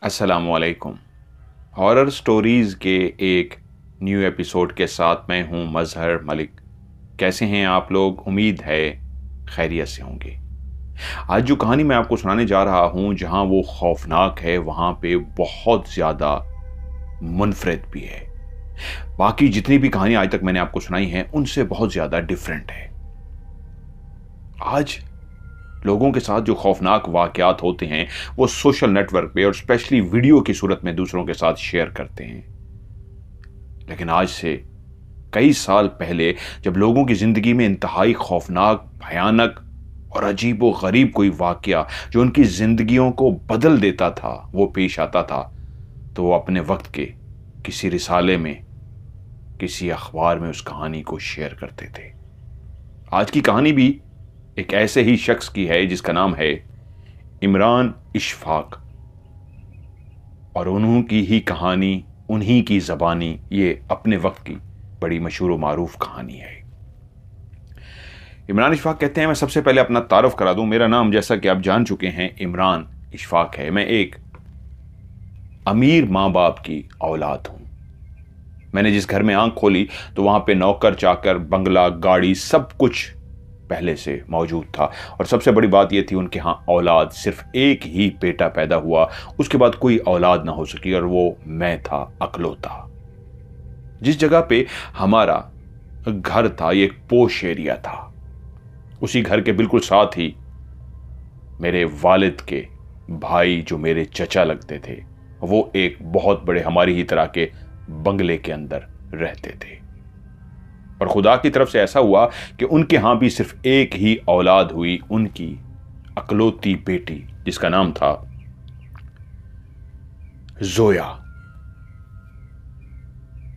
अस्सलामुअलैकुम। Horror stories के एक न्यू एपिसोड के साथ मैं हूं मजहर मलिक। कैसे हैं आप लोग? उम्मीद है खैरियत से होंगे। आज जो कहानी मैं आपको सुनाने जा रहा हूं, जहां वो खौफनाक है वहां पे बहुत ज़्यादा मुनफरिद भी है। बाकी जितनी भी कहानी आज तक मैंने आपको सुनाई हैं उनसे बहुत ज़्यादा डिफरेंट है। आज लोगों के साथ जो खौफनाक वाकयात होते हैं वो सोशल नेटवर्क पे और स्पेशली वीडियो की सूरत में दूसरों के साथ शेयर करते हैं। लेकिन आज से कई साल पहले जब लोगों की जिंदगी में इंतहाई खौफनाक, भयानक और अजीबो गरीब कोई वाकया जो उनकी जिंदगियों को बदल देता था वो पेश आता था, तो वो अपने वक्त के किसी रिसाले में, किसी अखबार में उस कहानी को शेयर करते थे। आज की कहानी भी एक ऐसे ही शख्स की है जिसका नाम है इमरान इशफाक, और उन्हीं की ही कहानी, उन्हीं की ज़बानी ये अपने वक्त की बड़ी मशहूर व मारूफ कहानी है। इमरान इशफाक कहते हैं, मैं सबसे पहले अपना तारुफ करा दूं। मेरा नाम, जैसा कि आप जान चुके हैं, इमरान इशफाक है। मैं एक अमीर माँ बाप की औलाद हूं। मैंने जिस घर में आंख खोली तो वहां पे नौकर चाकर, बंगला, गाड़ी, सब कुछ पहले से मौजूद था। और सबसे बड़ी बात यह थी, उनके यहाँ औलाद, सिर्फ एक ही बेटा पैदा हुआ, उसके बाद कोई औलाद ना हो सकी, और वो मैं था, अकलौता। जिस जगह पे हमारा घर था ये एक पोश एरिया था। उसी घर के बिल्कुल साथ ही मेरे वालिद के भाई, जो मेरे चचा लगते थे, वो एक बहुत बड़े हमारी ही तरह के बंगले के अंदर रहते थे। और खुदा की तरफ से ऐसा हुआ कि उनके यहां भी सिर्फ एक ही औलाद हुई, उनकी अकलौती बेटी, जिसका नाम था जोया।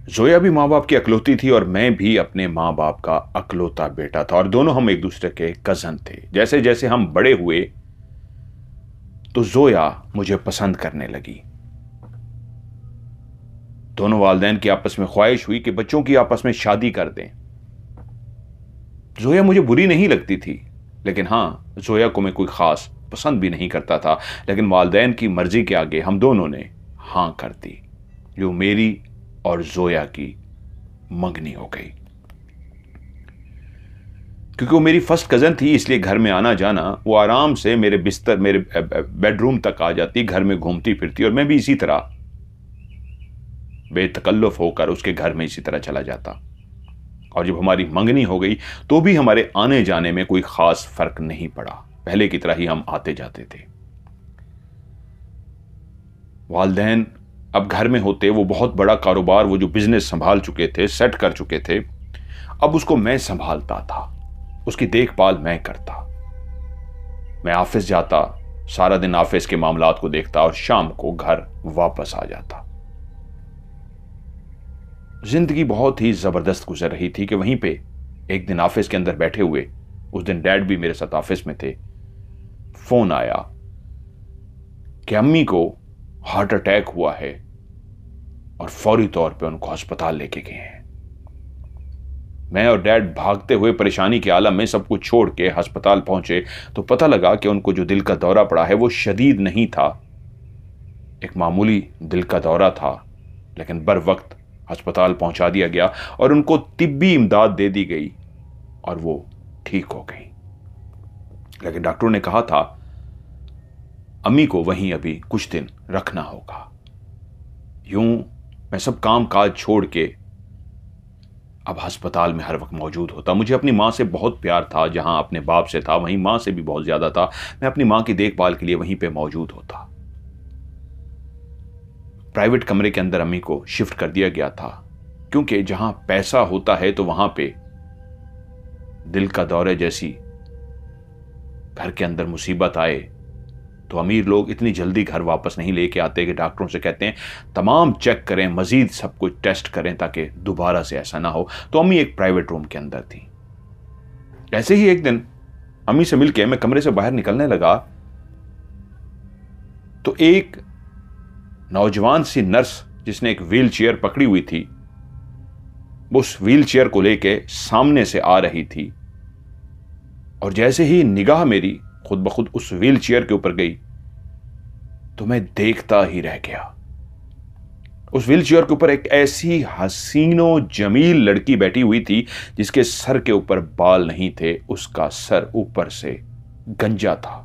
जोया भी मां बाप की अकलौती थी और मैं भी अपने मां बाप का अकलौता बेटा था, और दोनों हम एक दूसरे के कजन थे। जैसे जैसे हम बड़े हुए तो जोया मुझे पसंद करने लगी। दोनों वालिदैन की आपस में ख्वाहिश हुई कि बच्चों की आपस में शादी कर दें। जोया मुझे बुरी नहीं लगती थी, लेकिन हां, जोया को मैं कोई खास पसंद भी नहीं करता था। लेकिन वालिदैन की मर्जी के आगे हम दोनों ने हां कर दी, जो मेरी और जोया की मंगनी हो गई। क्योंकि वो मेरी फर्स्ट कजन थी, इसलिए घर में आना जाना, वो आराम से मेरे बिस्तर, मेरे बेडरूम तक आ जाती, घर में घूमती फिरती, और मैं भी इसी तरह बेतकल्लुफ होकर उसके घर में इसी तरह चला जाता। और जब हमारी मंगनी हो गई तो भी हमारे आने जाने में कोई खास फर्क नहीं पड़ा, पहले की तरह ही हम आते जाते थे। वालिदैन अब घर में होते, वो बहुत बड़ा कारोबार, वो जो बिजनेस संभाल चुके थे, सेट कर चुके थे, अब उसको मैं संभालता था, उसकी देखभाल मैं करता। मैं ऑफिस जाता, सारा दिन ऑफिस के मामलात को देखता और शाम को घर वापस आ जाता। जिंदगी बहुत ही जबरदस्त गुजर रही थी कि वहीं पे एक दिन ऑफिस के अंदर बैठे हुए, उस दिन डैड भी मेरे साथ ऑफिस में थे, फोन आया कि अम्मी को हार्ट अटैक हुआ है और फौरी तौर पे उनको अस्पताल लेके गए हैं। मैं और डैड भागते हुए परेशानी के आलम में सब कुछ छोड़ के अस्पताल पहुंचे तो पता लगा कि उनको जो दिल का दौरा पड़ा है वो शदीद नहीं था, एक मामूली दिल का दौरा था, लेकिन बर वक्त अस्पताल पहुंचा दिया गया और उनको तिब्बी इमदाद दे दी गई और वो ठीक हो गई। लेकिन डॉक्टरों ने कहा था अम्मी को वहीं अभी कुछ दिन रखना होगा। यूं मैं सब काम काज छोड़ के अब अस्पताल में हर वक्त मौजूद होता। मुझे अपनी मां से बहुत प्यार था, जहां अपने बाप से था वहीं मां से भी बहुत ज्यादा था। मैं अपनी मां की देखभाल के लिए वहीं पे मौजूद होता। प्राइवेट कमरे के अंदर अम्मी को शिफ्ट कर दिया गया था, क्योंकि जहां पैसा होता है तो वहां पे दिल का दौरे जैसी घर के अंदर मुसीबत आए तो अमीर लोग इतनी जल्दी घर वापस नहीं लेके आते कि डॉक्टरों से कहते हैं तमाम चेक करें, मजीद सब कुछ टेस्ट करें ताकि दोबारा से ऐसा ना हो। तो अम्मी एक प्राइवेट रूम के अंदर थी। ऐसे ही एक दिन अम्मी से मिलके मैं कमरे से बाहर निकलने लगा तो एक नौजवान सी नर्स, जिसने एक व्हील चेयर पकड़ी हुई थी, वो उस व्हील चेयर को लेके सामने से आ रही थी। और जैसे ही निगाह मेरी खुद ब खुद उस व्हील चेयर के ऊपर गई तो मैं देखता ही रह गया। उस व्हीलचेयर के ऊपर एक ऐसी हसीनो जमील लड़की बैठी हुई थी जिसके सर के ऊपर बाल नहीं थे, उसका सर ऊपर से गंजा था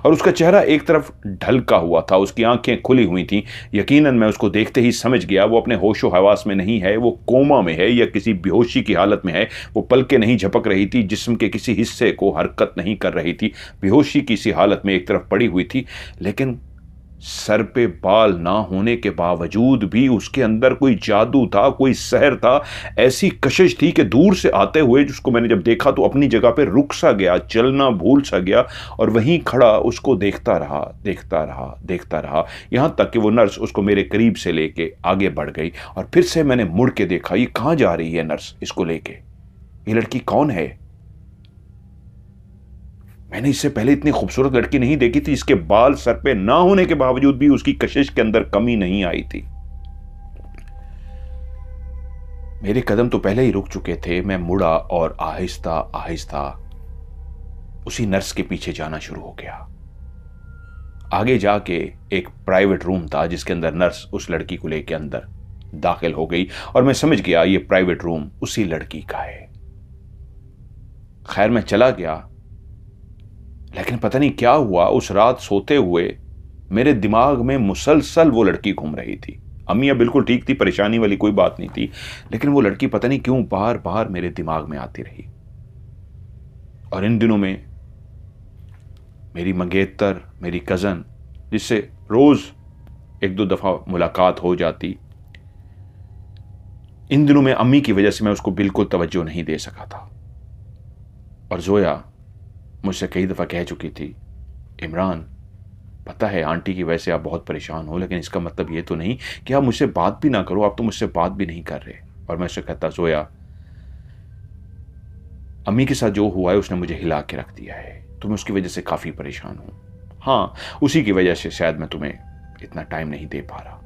और उसका चेहरा एक तरफ ढलका हुआ था, उसकी आंखें खुली हुई थीं। यकीनन मैं उसको देखते ही समझ गया वो अपने होशो हवास में नहीं है, वो कोमा में है या किसी बेहोशी की हालत में है। वो पलकें नहीं झपक रही थी, जिस्म के किसी हिस्से को हरकत नहीं कर रही थी, बेहोशी की सी हालत में एक तरफ पड़ी हुई थी। लेकिन सर पे बाल ना होने के बावजूद भी उसके अंदर कोई जादू था, कोई सहर था, ऐसी कशिश थी कि दूर से आते हुए जिसको मैंने जब देखा तो अपनी जगह पे रुक सा गया, चलना भूल सा गया और वहीं खड़ा उसको देखता रहा, देखता रहा, देखता रहा, यहां तक कि वो नर्स उसको मेरे करीब से लेके आगे बढ़ गई। और फिर से मैंने मुड़ के देखा, ये कहां जा रही है नर्स इसको लेके, ये लड़की कौन है? मैंने इससे पहले इतनी खूबसूरत लड़की नहीं देखी थी जिसके बाल सर पे ना होने के बावजूद भी उसकी कशिश के अंदर कमी नहीं आई थी। मेरे कदम तो पहले ही रुक चुके थे। मैं मुड़ा और आहिस्ता आहिस्ता उसी नर्स के पीछे जाना शुरू हो गया। आगे जाके एक प्राइवेट रूम था जिसके अंदर नर्स उस लड़की को लेकर अंदर दाखिल हो गई और मैं समझ गया ये प्राइवेट रूम उसी लड़की का है। खैर मैं चला गया, लेकिन पता नहीं क्या हुआ, उस रात सोते हुए मेरे दिमाग में मुसलसल वो लड़की घूम रही थी। अम्मियाँ बिल्कुल ठीक थी, परेशानी वाली कोई बात नहीं थी, लेकिन वो लड़की पता नहीं क्यों बार बार मेरे दिमाग में आती रही। और इन दिनों में मेरी मंगेतर, मेरी कज़न, जिससे रोज एक दो दफ़ा मुलाकात हो जाती, इन दिनों में अम्मी की वजह से मैं उसको बिल्कुल तवज्जो नहीं दे सका था। और जोया मुझसे कई दफ़ा कह चुकी थी, इमरान पता है आंटी की वजह से आप बहुत परेशान हो, लेकिन इसका मतलब ये तो नहीं कि आप मुझसे बात भी ना करो, आप तो मुझसे बात भी नहीं कर रहे। और मैं उससे कहता, जोया अम्मी के साथ जो हुआ है उसने मुझे हिला के रख दिया है, तो मैं उसकी वजह से काफ़ी परेशान हूँ। हाँ, उसी की वजह से शायद मैं तुम्हें इतना टाइम नहीं दे पा रहा।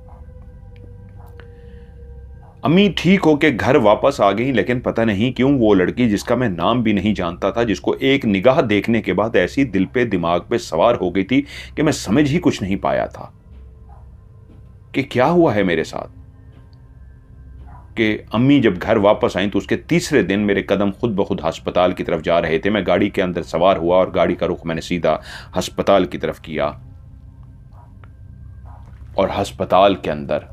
अम्मी ठीक होके घर वापस आ गई, लेकिन पता नहीं क्यों वो लड़की जिसका मैं नाम भी नहीं जानता था, जिसको एक निगाह देखने के बाद ऐसी दिल पे दिमाग पे सवार हो गई थी कि मैं समझ ही कुछ नहीं पाया था कि क्या हुआ है मेरे साथ। कि अम्मी जब घर वापस आई तो उसके तीसरे दिन मेरे कदम खुद ब खुद अस्पताल की तरफ जा रहे थे। मैं गाड़ी के अंदर सवार हुआ और गाड़ी का रुख मैंने सीधा अस्पताल की तरफ किया और अस्पताल के अंदर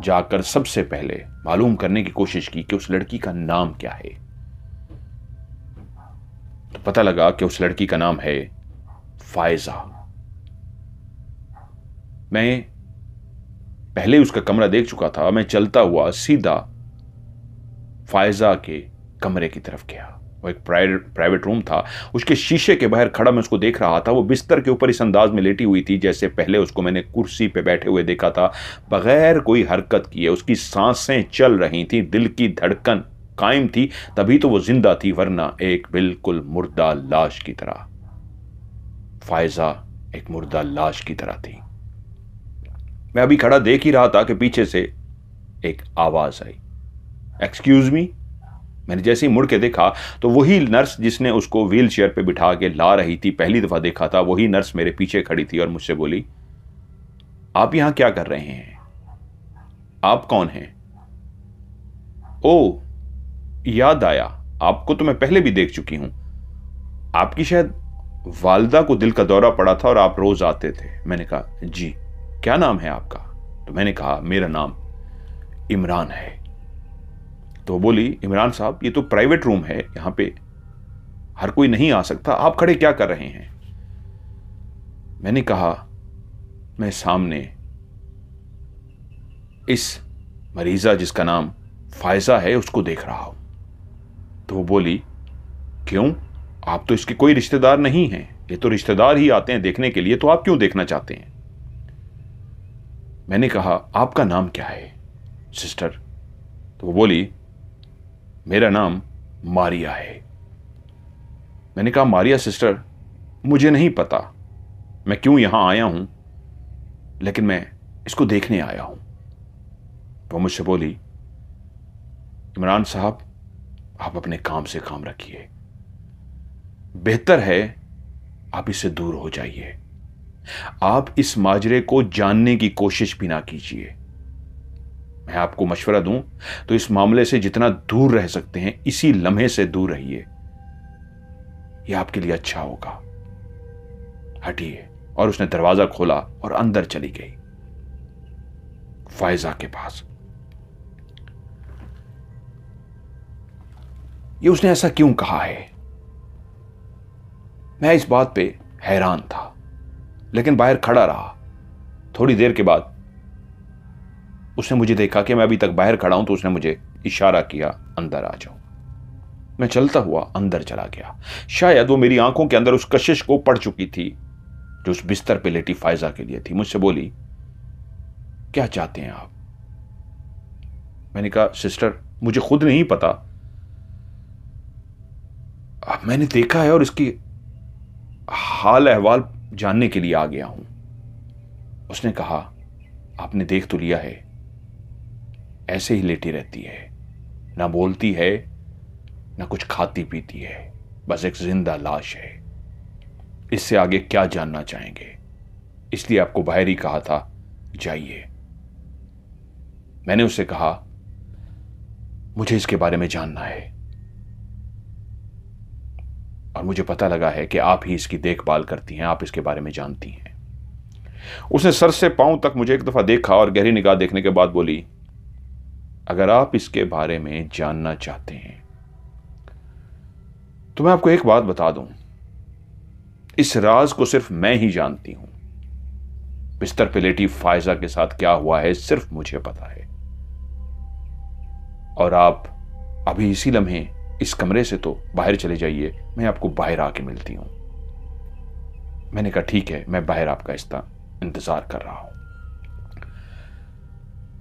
जाकर सबसे पहले मालूम करने की कोशिश की कि उस लड़की का नाम क्या है। तो पता लगा कि उस लड़की का नाम है फायजा। मैं पहले उसका कमरा देख चुका था। मैं चलता हुआ सीधा फायजा के कमरे की तरफ गया। वो एक प्राइवेट रूम था। उसके शीशे के बाहर खड़ा मैं उसको देख रहा था। वो बिस्तर के ऊपर इस अंदाज में लेटी हुई थी जैसे पहले उसको मैंने कुर्सी पे बैठे हुए देखा था, बगैर कोई हरकत किए। उसकी सांसें चल रही थी, दिल की धड़कन कायम थी, तभी तो वो जिंदा थी, वरना एक बिल्कुल मुर्दा लाश की तरह। फायजा एक मुर्दा लाश की तरह थी। मैं अभी खड़ा देख ही रहा था कि पीछे से एक आवाज आई, एक्सक्यूज मी। मैंने जैसे ही मुड़ के देखा तो वही नर्स जिसने उसको व्हील चेयर पे बिठा के ला रही थी, पहली दफा देखा था, वही नर्स मेरे पीछे खड़ी थी और मुझसे बोली, आप यहां क्या कर रहे हैं? आप कौन हैं? ओ, याद आया, आपको तो मैं पहले भी देख चुकी हूं। आपकी शायद वालदा को दिल का दौरा पड़ा था और आप रोज आते थे। मैंने कहा, जी। क्या नाम है आपका? तो मैंने कहा, मेरा नाम इमरान है। तो बोली, इमरान साहब, ये तो प्राइवेट रूम है, यहां पे हर कोई नहीं आ सकता, आप खड़े क्या कर रहे हैं? मैंने कहा, मैं सामने इस मरीजा जिसका नाम फायजा है उसको देख रहा हूं। तो वो बोली, क्यों? आप तो इसके कोई रिश्तेदार नहीं हैं, ये तो रिश्तेदार ही आते हैं देखने के लिए, तो आप क्यों देखना चाहते हैं? मैंने कहा, आपका नाम क्या है सिस्टर? तो वो बोली, मेरा नाम मारिया है। मैंने कहा, मारिया सिस्टर, मुझे नहीं पता मैं क्यों यहां आया हूं, लेकिन मैं इसको देखने आया हूं। वो मुझसे बोली, इमरान साहब, आप अपने काम से काम रखिए, बेहतर है आप इससे दूर हो जाइए। आप इस माजरे को जानने की कोशिश भी ना कीजिए। मैं आपको मशवरा दूं तो इस मामले से जितना दूर रह सकते हैं इसी लम्हे से दूर रहिए, यह आपके लिए अच्छा होगा। हटिए। और उसने दरवाजा खोला और अंदर चली गई, फायजा के पास। ये उसने ऐसा क्यों कहा है? मैं इस बात पे हैरान था, लेकिन बाहर खड़ा रहा। थोड़ी देर के बाद उसने मुझे देखा कि मैं अभी तक बाहर खड़ा हूं, तो उसने मुझे इशारा किया, अंदर आ जाओ। मैं चलता हुआ अंदर चला गया। शायद वो मेरी आंखों के अंदर उस कशिश को पड़ चुकी थी जो उस बिस्तर पे लेटी फायजा के लिए थी। मुझसे बोली, क्या चाहते हैं आप? मैंने कहा, सिस्टर, मुझे खुद नहीं पता, मैंने देखा है और इसकी हाल अहवाल जानने के लिए आ गया हूं। उसने कहा, आपने देख तो लिया है, ऐसे ही लेटी रहती है, ना बोलती है ना कुछ खाती पीती है, बस एक जिंदा लाश है। इससे आगे क्या जानना चाहेंगे? इसलिए आपको बाहर ही कहा था, जाइए। मैंने उससे कहा, मुझे इसके बारे में जानना है और मुझे पता लगा है कि आप ही इसकी देखभाल करती हैं, आप इसके बारे में जानती हैं। उसने सर से पांव तक मुझे एक दफा देखा और गहरी निगाह देखने के बाद बोली, अगर आप इसके बारे में जानना चाहते हैं तो मैं आपको एक बात बता दूं, इस राज को सिर्फ मैं ही जानती हूं। बिस्तर पे लेटी फायजा के साथ क्या हुआ है सिर्फ मुझे पता है, और आप अभी इसी लम्हे इस कमरे से तो बाहर चले जाइए, मैं आपको बाहर आके मिलती हूं। मैंने कहा, ठीक है, मैं बाहर आपका इंतजार कर रहा हूं।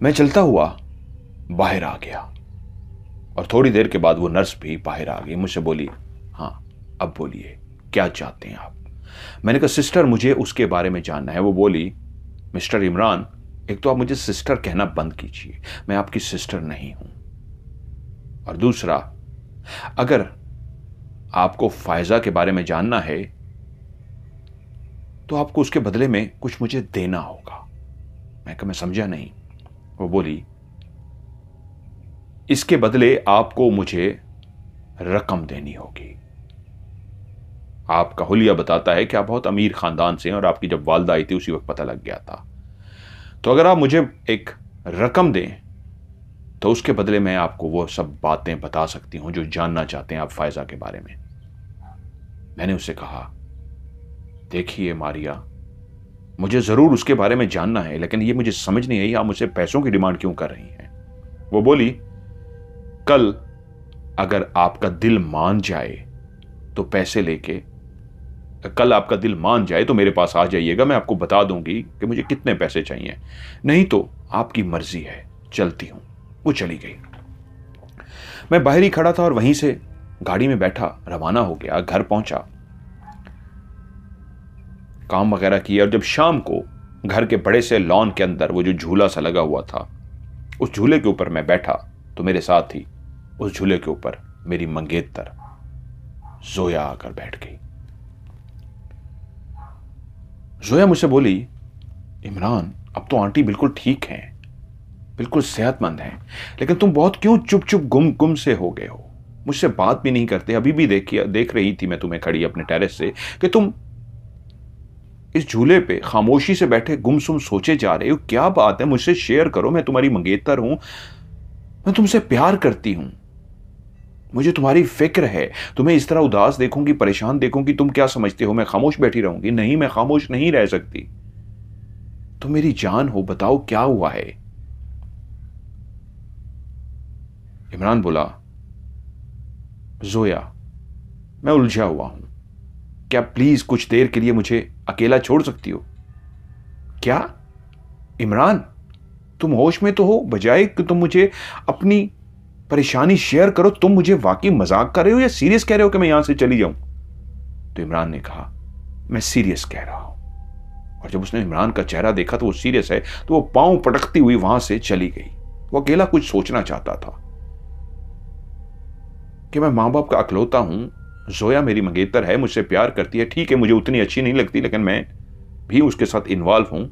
मैं चलता हुआ बाहर आ गया और थोड़ी देर के बाद वो नर्स भी बाहर आ गई। मुझसे बोली, हाँ अब बोलिए, क्या चाहते हैं आप? मैंने कहा, सिस्टर, मुझे उसके बारे में जानना है। वो बोली, मिस्टर इमरान, एक तो आप मुझे सिस्टर कहना बंद कीजिए, मैं आपकी सिस्टर नहीं हूं, और दूसरा, अगर आपको फायजा के बारे में जानना है तो आपको उसके बदले में कुछ मुझे देना होगा। मैं कहा, मैं समझा नहीं। वो बोली, इसके बदले आपको मुझे रकम देनी होगी। आपका हुलिया बताता है कि आप बहुत अमीर खानदान से हैं और आपकी जब वालदा आई थी उसी वक्त पता लग गया था। तो अगर आप मुझे एक रकम दें तो उसके बदले में आपको वो सब बातें बता सकती हूं जो जानना चाहते हैं आप फायजा के बारे में। मैंने उससे कहा, देखिए मारिया, मुझे जरूर उसके बारे में जानना है, लेकिन ये मुझे समझ नहीं आई, आप मुझसे पैसों की डिमांड क्यों कर रही हैं? वो बोली, कल अगर आपका दिल मान जाए तो पैसे लेके, कल आपका दिल मान जाए तो मेरे पास आ जाइएगा, मैं आपको बता दूंगी कि मुझे कितने पैसे चाहिए, नहीं तो आपकी मर्जी है, चलती हूं। वो चली गई। मैं बाहर ही खड़ा था और वहीं से गाड़ी में बैठा रवाना हो गया। घर पहुंचा, काम वगैरह किया, और जब शाम को घर के बड़े से लॉन के अंदर वो जो झूला सा लगा हुआ था, उस झूले के ऊपर मैं बैठा, तो मेरे साथ ही उस झूले के ऊपर मेरी मंगेतर जोया आकर बैठ गई। जोया मुझसे बोली, इमरान, अब तो आंटी बिल्कुल ठीक हैं, बिल्कुल सेहतमंद हैं, लेकिन तुम बहुत क्यों चुप चुप गुम गुम से हो गए हो, मुझसे बात भी नहीं करते। अभी भी देख रही थी मैं तुम्हें खड़ी अपने टेरेस से कि तुम इस झूले पे खामोशी से बैठे गुमसुम सोचे जा रहे हो। क्या बात है, मुझसे शेयर करो, मैं तुम्हारी मंगेतर हूं, मैं तुमसे प्यार करती हूं, मुझे तुम्हारी फिक्र है। तुम्हें इस तरह उदास देखूंगी, परेशान देखूंगी, तुम क्या समझते हो मैं खामोश बैठी रहूंगी? नहीं, मैं खामोश नहीं रह सकती। तुम मेरी जान हो, बताओ क्या हुआ है? इमरान बोला, जोया, मैं उलझा हुआ हूं, क्या प्लीज कुछ देर के लिए मुझे अकेला छोड़ सकती हो? क्या इमरान, तुम होश में तो हो? बजाय कि तुम मुझे अपनी परेशानी शेयर करो, तुम मुझे वाकई मजाक कर रहे हो या सीरियस कह रहे हो कि मैं यहां से चली जाऊं? तो इमरान ने कहा, मैं सीरियस कह रहा हूं। और जब उसने इमरान का चेहरा देखा तो वो सीरियस है, तो वो पांव पटकती हुई वहां से चली गई। वो अकेला कुछ सोचना चाहता था कि मैं मां बाप का अकलौता हूं, जोया मेरी मंगेतर है, मुझसे प्यार करती है, ठीक है मुझे उतनी अच्छी नहीं लगती, लेकिन मैं भी उसके साथ इन्वॉल्व हूं।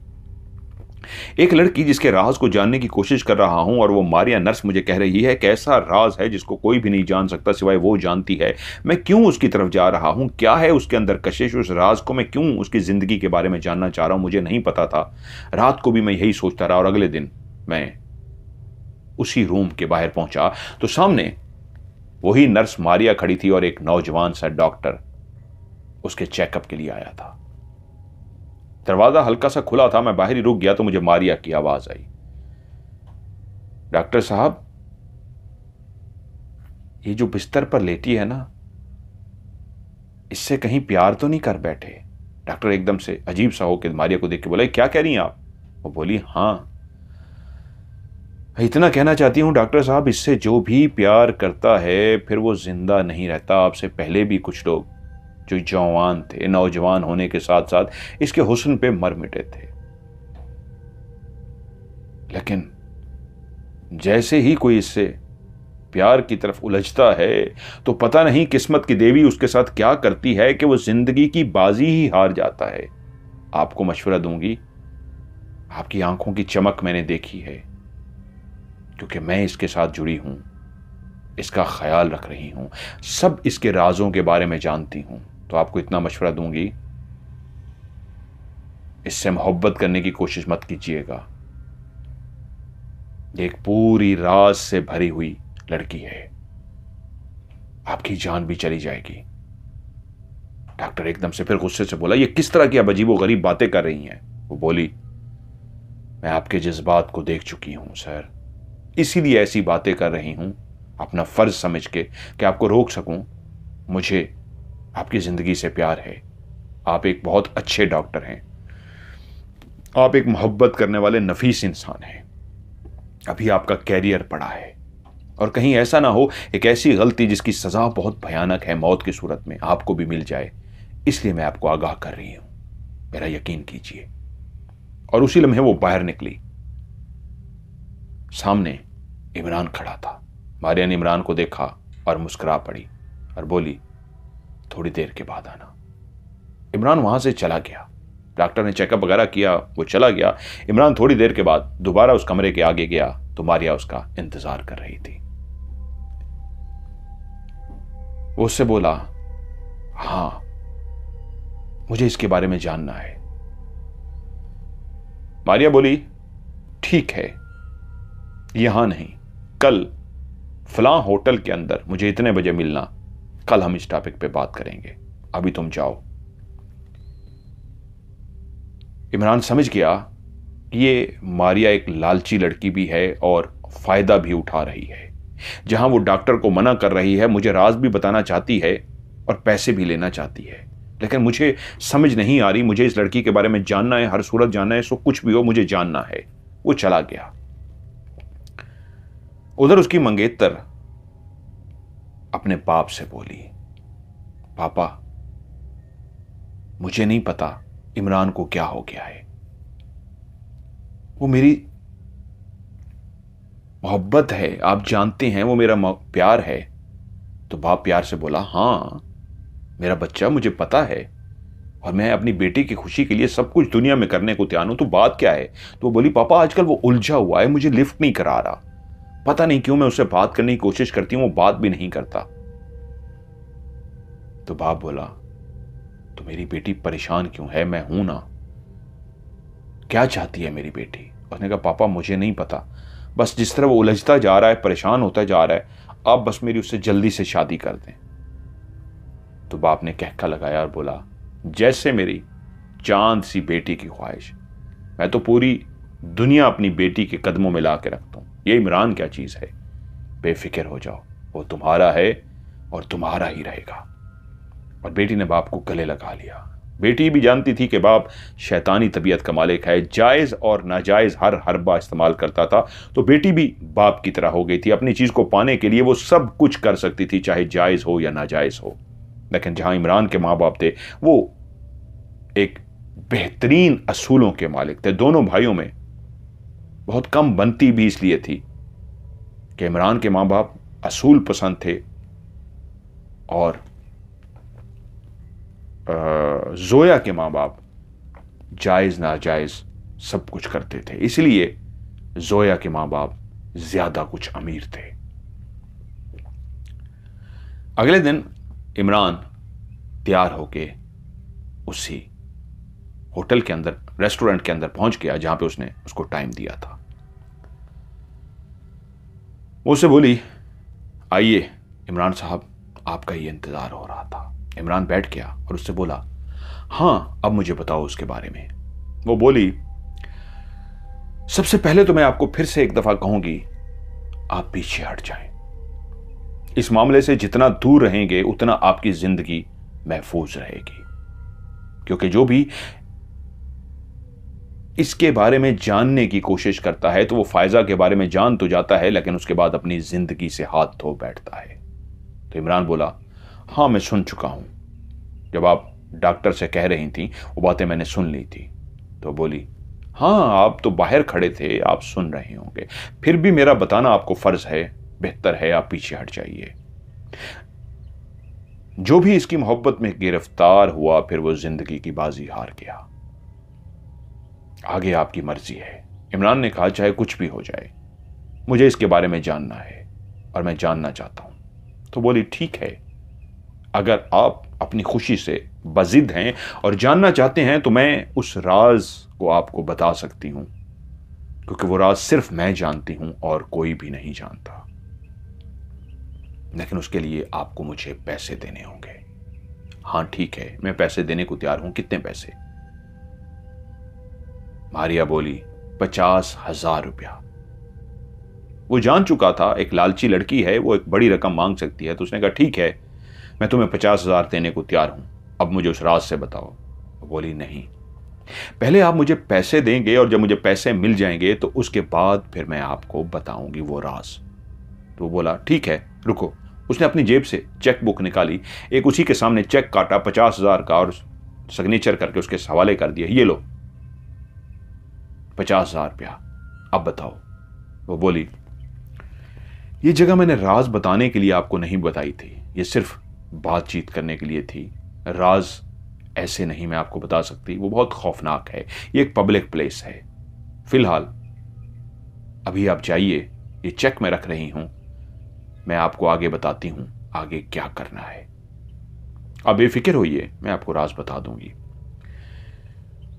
एक लड़की जिसके राज को जानने की कोशिश कर रहा हूं और वो मारिया नर्स मुझे कह रही है कि ऐसा राज है जिसको कोई भी नहीं जान सकता सिवाय वो जानती है। मैं क्यों उसकी तरफ जा रहा हूं? क्या है उसके अंदर कशिश? उस राज को मैं क्यों उसकी जिंदगी के बारे में जानना चाह रहा हूं? मुझे नहीं पता था। रात को भी मैं यही सोचता रहा और अगले दिन मैं उसी रूम के बाहर पहुंचा तो सामने वही नर्स मारिया खड़ी थी और एक नौजवान सा डॉक्टर उसके चेकअप के लिए आया था। दरवाजा हल्का सा खुला था, मैं बाहर ही रुक गया तो मुझे मारिया की आवाज आई, डॉक्टर साहब, ये जो बिस्तर पर लेटी है ना, इससे कहीं प्यार तो नहीं कर बैठे? डॉक्टर एकदम से अजीब सा होकर मारिया को देख के बोला, क्या कह रही हैं आप? वो बोली, हाँ, इतना कहना चाहती हूं डॉक्टर साहब, इससे जो भी प्यार करता है फिर वो जिंदा नहीं रहता। आपसे पहले भी कुछ लोग जो जवान थे, नौजवान होने के साथ साथ इसके हुस्न पे मर मिटे थे, लेकिन जैसे ही कोई इससे प्यार की तरफ उलझता है तो पता नहीं किस्मत की देवी उसके साथ क्या करती है कि वो जिंदगी की बाजी ही हार जाता है। आपको मशवरा दूंगी, आपकी आंखों की चमक मैंने देखी है, क्योंकि मैं इसके साथ जुड़ी हूं, इसका ख्याल रख रही हूं, सब इसके राजों के बारे में जानती हूं। तो आपको इतना मशवरा दूंगी, इससे मोहब्बत करने की कोशिश मत कीजिएगा। एक पूरी राज से भरी हुई लड़की है, आपकी जान भी चली जाएगी। डॉक्टर एकदम से फिर गुस्से से बोला, ये किस तरह की अब अजीबोगरीब बातें कर रही हैं? वो बोली, मैं आपके जज्बात को देख चुकी हूं सर, इसीलिए ऐसी बातें कर रही हूं, अपना फर्ज समझ के कि आपको रोक सकूं। मुझे आपकी जिंदगी से प्यार है, आप एक बहुत अच्छे डॉक्टर हैं, आप एक मोहब्बत करने वाले नफीस इंसान हैं, अभी आपका कैरियर पड़ा है और कहीं ऐसा ना हो एक ऐसी गलती जिसकी सजा बहुत भयानक है, मौत की सूरत में, आपको भी मिल जाए, इसलिए मैं आपको आगाह कर रही हूं, मेरा यकीन कीजिए। और उसी लम्हे वो बाहर निकली। सामने इमरान खड़ा था। मारिया ने इमरान को देखा और मुस्कुरा पड़ी और बोली, थोड़ी देर के बाद आना। इमरान वहां से चला गया। डॉक्टर ने चेकअप वगैरह किया, वो चला गया। इमरान थोड़ी देर के बाद दोबारा उस कमरे के आगे गया तो मारिया उसका इंतजार कर रही थी। वो उससे बोला, हां, मुझे इसके बारे में जानना है। मारिया बोली, ठीक है, यहां नहीं, कल फलां होटल के अंदर मुझे इतने बजे मिलना, कल हम इस टॉपिक पे बात करेंगे, अभी तुम जाओ। इमरान समझ गया ये मारिया एक लालची लड़की भी है और फायदा भी उठा रही है। जहां वो डॉक्टर को मना कर रही है, मुझे राज भी बताना चाहती है और पैसे भी लेना चाहती है, लेकिन मुझे समझ नहीं आ रही, मुझे इस लड़की के बारे में जानना है, हर सूरत जानना है, सो कुछ भी हो मुझे जानना है। वो चला गया। उधर उसकी मंगेतर अपने बाप से बोली, पापा, मुझे नहीं पता इमरान को क्या हो गया है, वो मेरी मोहब्बत है, आप जानते हैं, वो मेरा प्यार है। तो बाप प्यार से बोला, हां मेरा बच्चा, मुझे पता है और मैं अपनी बेटी की खुशी के लिए सब कुछ दुनिया में करने को तैयार हूं, तो बात क्या है? तो वो बोली, पापा आजकल वो उलझा हुआ है, मुझे लिफ्ट नहीं करा रहा, पता नहीं क्यों मैं उससे बात करने की कोशिश करती हूं, वो बात भी नहीं करता। तो बाप बोला, तो मेरी बेटी परेशान क्यों है? मैं हूं ना, क्या चाहती है मेरी बेटी? उसने कहा, पापा मुझे नहीं पता, बस जिस तरह वो उलझता जा रहा है, परेशान होता जा रहा है, आप बस मेरी उससे जल्दी से शादी कर दें। तो बाप ने कहका लगाया और बोला, जैसे मेरी चांद सी बेटी की ख्वाहिश, मैं तो पूरी दुनिया अपनी बेटी के कदमों में ला के रखता हूं, ये इमरान क्या चीज है, बेफिक्र हो जाओ, वो तुम्हारा है और तुम्हारा ही रहेगा। और बेटी ने बाप को गले लगा लिया। बेटी भी जानती थी कि बाप शैतानी तबीयत का मालिक है, जायज और नाजायज हर हरबा इस्तेमाल करता था, तो बेटी भी बाप की तरह हो गई थी। अपनी चीज को पाने के लिए वो सब कुछ कर सकती थी, चाहे जायज हो या नाजायज हो। लेकिन जहां इमरान के मां बाप थे, वो एक बेहतरीन असूलों के मालिक थे। दोनों भाइयों में बहुत कम बनती भी इसलिए थी कि इमरान के मां बाप असूल पसंद थे और जोया के मां बाप जायज़ नाजायज़ सब कुछ करते थे। इसलिए जोया के माँ बाप ज़्यादा कुछ अमीर थे। अगले दिन इमरान तैयार होके उसी होटल के अंदर, रेस्टोरेंट के अंदर पहुंच गया जहां पे उसने उसको टाइम दिया था। वो उससे बोली, आइए इमरान साहब, आपका ये इंतजार हो रहा था। इमरान बैठ गया और उससे बोला, हाँ अब मुझे बताओ उसके बारे में। वो बोली, सबसे पहले तो मैं आपको फिर से एक दफा कहूंगी, आप पीछे हट जाएं। इस मामले से जितना दूर रहेंगे उतना आपकी जिंदगी महफूज रहेगी, क्योंकि जो भी इसके बारे में जानने की कोशिश करता है तो वो फायजा के बारे में जान तो जाता है, लेकिन उसके बाद अपनी जिंदगी से हाथ धो बैठता है। तो इमरान बोला, हाँ मैं सुन चुका हूं, जब आप डॉक्टर से कह रही थी वो बातें मैंने सुन ली थी। तो बोली, हाँ आप तो बाहर खड़े थे, आप सुन रहे होंगे, फिर भी मेरा बताना आपको फर्ज है, बेहतर है आप पीछे हट जाइए। जो भी इसकी मोहब्बत में गिरफ्तार हुआ फिर वो जिंदगी की बाजी हार गया। आगे आपकी मर्जी है। इमरान ने कहा, चाहे कुछ भी हो जाए, मुझे इसके बारे में जानना है और मैं जानना चाहता हूं। तो बोली, ठीक है, अगर आप अपनी खुशी से बजिद हैं और जानना चाहते हैं तो मैं उस राज को आपको बता सकती हूं, क्योंकि वो राज सिर्फ मैं जानती हूं और कोई भी नहीं जानता। लेकिन उसके लिए आपको मुझे पैसे देने होंगे। हाँ ठीक है, मैं पैसे देने को तैयार हूं। कितने पैसे? मारिया बोली, 50,000 रुपया। वो जान चुका था एक लालची लड़की है, वो एक बड़ी रकम मांग सकती है, तो उसने कहा, ठीक है मैं तुम्हें 50,000 देने को तैयार हूं, अब मुझे उस राज से बताओ। वो बोली, नहीं, पहले आप मुझे पैसे देंगे और जब मुझे पैसे मिल जाएंगे तो उसके बाद फिर मैं आपको बताऊंगी वो राज। तो वो बोला, ठीक है रुको। उसने अपनी जेब से चेक बुक निकाली, एक उसी के सामने चेक काटा 50,000 का और सिग्नेचर करके उसके हवाले कर दिया, ये लो 50,000 रुपया, अब बताओ। वो बोली, ये जगह मैंने राज बताने के लिए आपको नहीं बताई थी, ये सिर्फ बातचीत करने के लिए थी। राज ऐसे नहीं मैं आपको बता सकती, वो बहुत खौफनाक है, ये एक पब्लिक प्लेस है। फिलहाल अभी आप जाइए, ये चेक मैं रख रही हूं, मैं आपको आगे बताती हूं आगे क्या करना है। अब बेफिक्र होइए, मैं आपको राज बता दूंगी।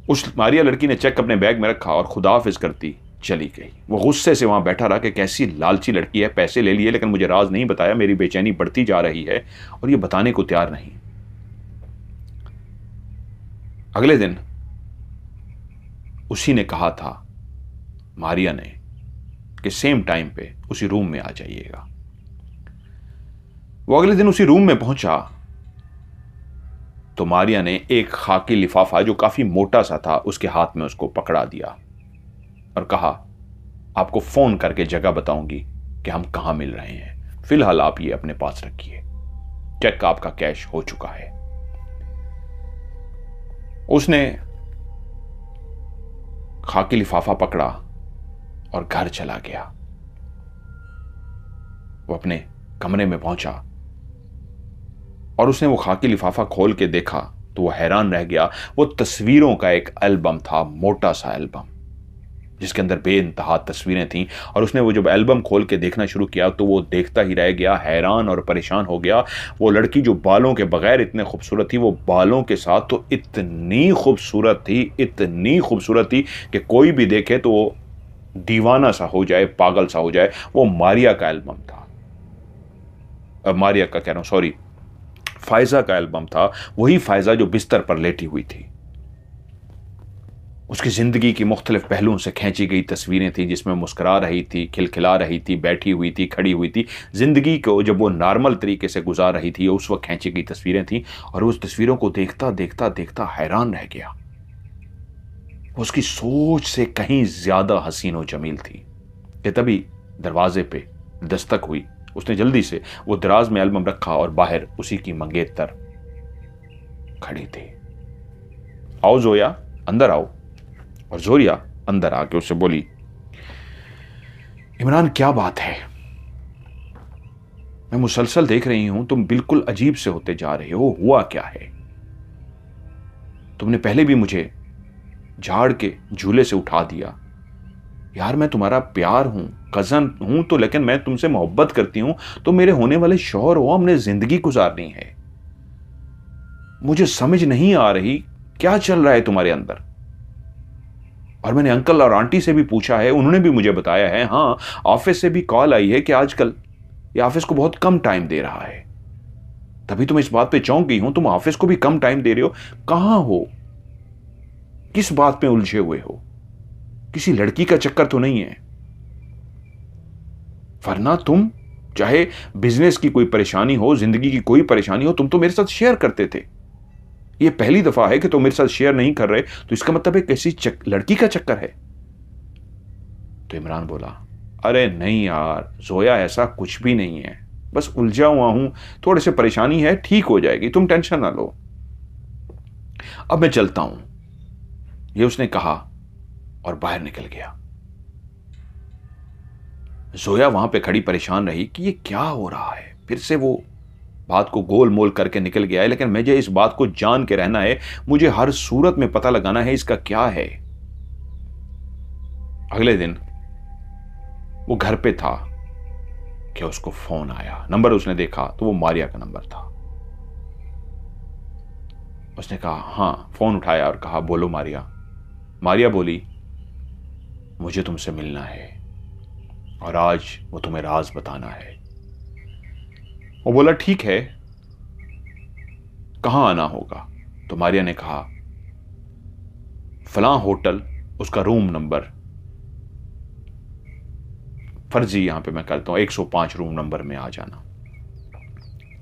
उस मारिया लड़की ने चेक अपने बैग में रखा और खुदाफिज करती चली गई। वो गुस्से से वहां बैठा रहा कि कैसी लालची लड़की है, पैसे ले लिए लेकिन मुझे राज नहीं बताया, मेरी बेचैनी बढ़ती जा रही है और ये बताने को तैयार नहीं। अगले दिन उसी ने कहा था, मारिया ने, कि सेम टाइम पे उसी रूम में आ जाइएगा। वो अगले दिन उसी रूम में पहुंचा तो मारिया ने एक खाकी लिफाफा जो काफी मोटा सा था उसके हाथ में उसको पकड़ा दिया और कहा, आपको फोन करके जगह बताऊंगी कि हम कहां मिल रहे हैं, फिलहाल आप ये अपने पास रखिए, चेक आपका कैश हो चुका है। उसने खाकी लिफाफा पकड़ा और घर चला गया। वो अपने कमरे में पहुंचा और उसने वो खाकी लिफाफा खोल के देखा तो वो हैरान रह गया। वो तस्वीरों का एक एल्बम था, मोटा सा एल्बम जिसके अंदर बेइंतहा तस्वीरें थीं। और उसने वो जब एल्बम खोल के देखना शुरू किया तो वो देखता ही रह गया, हैरान और परेशान हो गया। वो लड़की जो बालों के बगैर इतने खूबसूरत थी, वो बालों के साथ तो इतनी खूबसूरत थी, इतनी खूबसूरत थी कि कोई भी देखे तो वो दीवाना सा हो जाए, पागल सा हो जाए। वो मारिया का एल्बम था, मारिया का कह रहा हूं, सॉरी, फायजा का एल्बम था। वही फायजा जो बिस्तर पर लेटी हुई थी। उसकी जिंदगी की मुख्तलिफ पहलुओं से खींची गई तस्वीरें थी जिसमें मुस्कुरा रही थी, खिलखिला रही थी, बैठी हुई थी, खड़ी हुई थी। जिंदगी को जब वो नॉर्मल तरीके से गुजार रही थी उस वक्त खींची गई तस्वीरें थी। और उस तस्वीरों को देखता देखता देखता हैरान रह गया। उसकी सोच से कहीं ज्यादा हसीन और जमील थी कि तभी दरवाजे पे दस्तक हुई। उसने जल्दी से वो दराज में एल्बम रखा और बाहर उसी की मंगेतर खड़ी थी। आओ जोया, अंदर आओ। और जोरिया अंदर आके उससे बोली, इमरान क्या बात है, मैं मुसलसल देख रही हूं तुम बिल्कुल अजीब से होते जा रहे हो, हुआ क्या है? तुमने पहले भी मुझे झाड़ के झूले से उठा दिया। यार मैं तुम्हारा प्यार हूं, कजन हूं तो, लेकिन मैं तुमसे मोहब्बत करती हूं, तो मेरे होने वाले शौहर हो, हमने जिंदगी गुजारनी है। मुझे समझ नहीं आ रही क्या चल रहा है तुम्हारे अंदर। और मैंने अंकल और आंटी से भी पूछा है, उन्होंने भी मुझे बताया है, हाँ ऑफिस से भी कॉल आई है कि आजकल ये ऑफिस को बहुत कम टाइम दे रहा है। तभी तुम इस बात पे चौंक गई हूं, तुम ऑफिस को भी कम टाइम दे रहे हो। कहां हो, किस बात में उलझे हुए हो? किसी लड़की का चक्कर तो नहीं है? वरना तुम चाहे बिजनेस की कोई परेशानी हो, जिंदगी की कोई परेशानी हो, तुम तो मेरे साथ शेयर करते थे। ये पहली दफा है कि तुम मेरे साथ शेयर नहीं कर रहे, तो इसका मतलब है किसी लड़की का चक्कर है। तो इमरान बोला, अरे नहीं यार जोया, ऐसा कुछ भी नहीं है, बस उलझा हुआ हूं, थोड़े से परेशानी है, ठीक हो जाएगी, तुम टेंशन ना लो, अब मैं चलता हूं, ये उसने कहा और बाहर निकल गया। जोया वहां पे खड़ी परेशान रही कि ये क्या हो रहा है। फिर से वो बात को गोल मोल करके निकल गया है, लेकिन मुझे इस बात को जान के रहना है, मुझे हर सूरत में पता लगाना है इसका क्या है। अगले दिन वो घर पे था कि उसको फोन आया। नंबर उसने देखा तो वो मारिया का नंबर था। उसने कहा हाँ, फोन उठाया और कहा बोलो मारिया। मारिया बोली, मुझे तुमसे मिलना है और आज वो तुम्हें राज बताना है। वो बोला ठीक है, कहां आना होगा? तो मारिया ने कहा फलां होटल, उसका रूम नंबर, फर्जी यहां पे मैं करता हूं, 105 रूम नंबर में आ जाना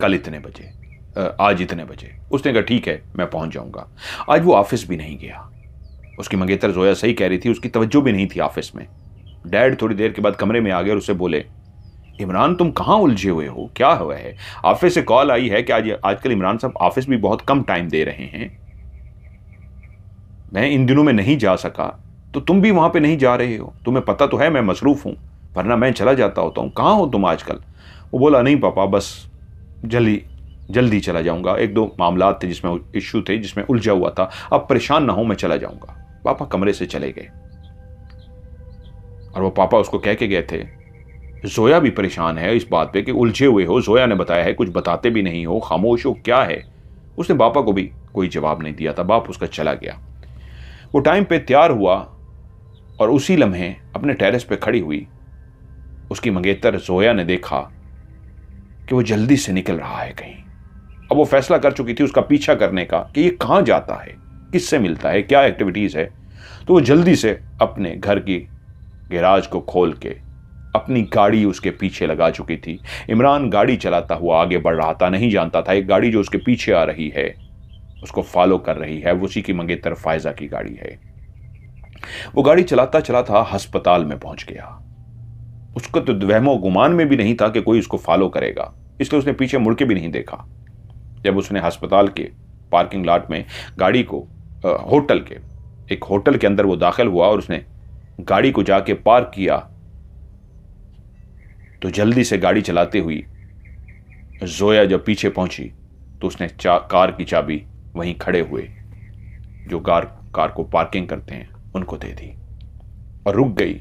कल इतने बजे, आज इतने बजे। उसने कहा ठीक है मैं पहुंच जाऊंगा। आज वो ऑफिस भी नहीं गया। उसकी मंगेतर जोया सही कह रही थी, उसकी तवज्जो भी नहीं थी ऑफिस में। डैड थोड़ी देर के बाद कमरे में आ गए और उससे बोले, इमरान तुम कहां उलझे हुए हो, क्या हुआ है? ऑफिस से कॉल आई है कि आजकल इमरान साहब ऑफिस भी बहुत कम टाइम दे रहे हैं, मैं इन दिनों में नहीं जा सका, तो तुम भी वहां पे नहीं जा रहे हो, तुम्हें पता तो है मैं मसरूफ हूं, वरना मैं चला जाता होता हूं, कहां हो तुम आजकल? वो बोला नहीं पापा, बस जल्दी चला जाऊंगा, एक दो मामला थे जिसमें इश्यू थे, जिसमें उलझा हुआ था, अब परेशान ना हो, मैं चला जाऊंगा। पापा कमरे से चले गए और वो पापा उसको कह के गए थे, जोया भी परेशान है इस बात पे कि उलझे हुए हो, जोया ने बताया है, कुछ बताते भी नहीं हो, खामोश हो, क्या है? उसने पापा को भी कोई जवाब नहीं दिया था। बाप उसका चला गया। वो टाइम पे तैयार हुआ और उसी लम्हे अपने टेरेस पे खड़ी हुई उसकी मंगेतर जोया ने देखा कि वो जल्दी से निकल रहा है कहीं। अब वो फैसला कर चुकी थी उसका पीछा करने का कि ये कहां जाता है, किससे मिलता है, क्या एक्टिविटीज है। तो वो जल्दी से अपने घर की गैराज को खोल के अपनी गाड़ी उसके पीछे लगा चुकी थी। इमरान गाड़ी चलाता हुआ आगे बढ़ रहा था, नहीं जानता था एक गाड़ी जो उसके पीछे आ रही है उसको फॉलो कर रही है, वो उसी की मंगेतर फायजा की गाड़ी है। वो गाड़ी चलाता चलाता अस्पताल में पहुंच गया। उसको तो वहमो गुमान में भी नहीं था कि कोई उसको फॉलो करेगा, इसलिए उसने पीछे मुड़ के भी नहीं देखा। जब उसने अस्पताल के पार्किंग लॉट में गाड़ी को एक होटल के अंदर वो दाखिल हुआ और उसने गाड़ी को जाके पार्क किया, तो जल्दी से गाड़ी चलाते हुई जोया जब पीछे पहुंची तो उसने कार की चाबी वहीं खड़े हुए जो कार को पार्किंग करते हैं उनको दे दी और रुक गई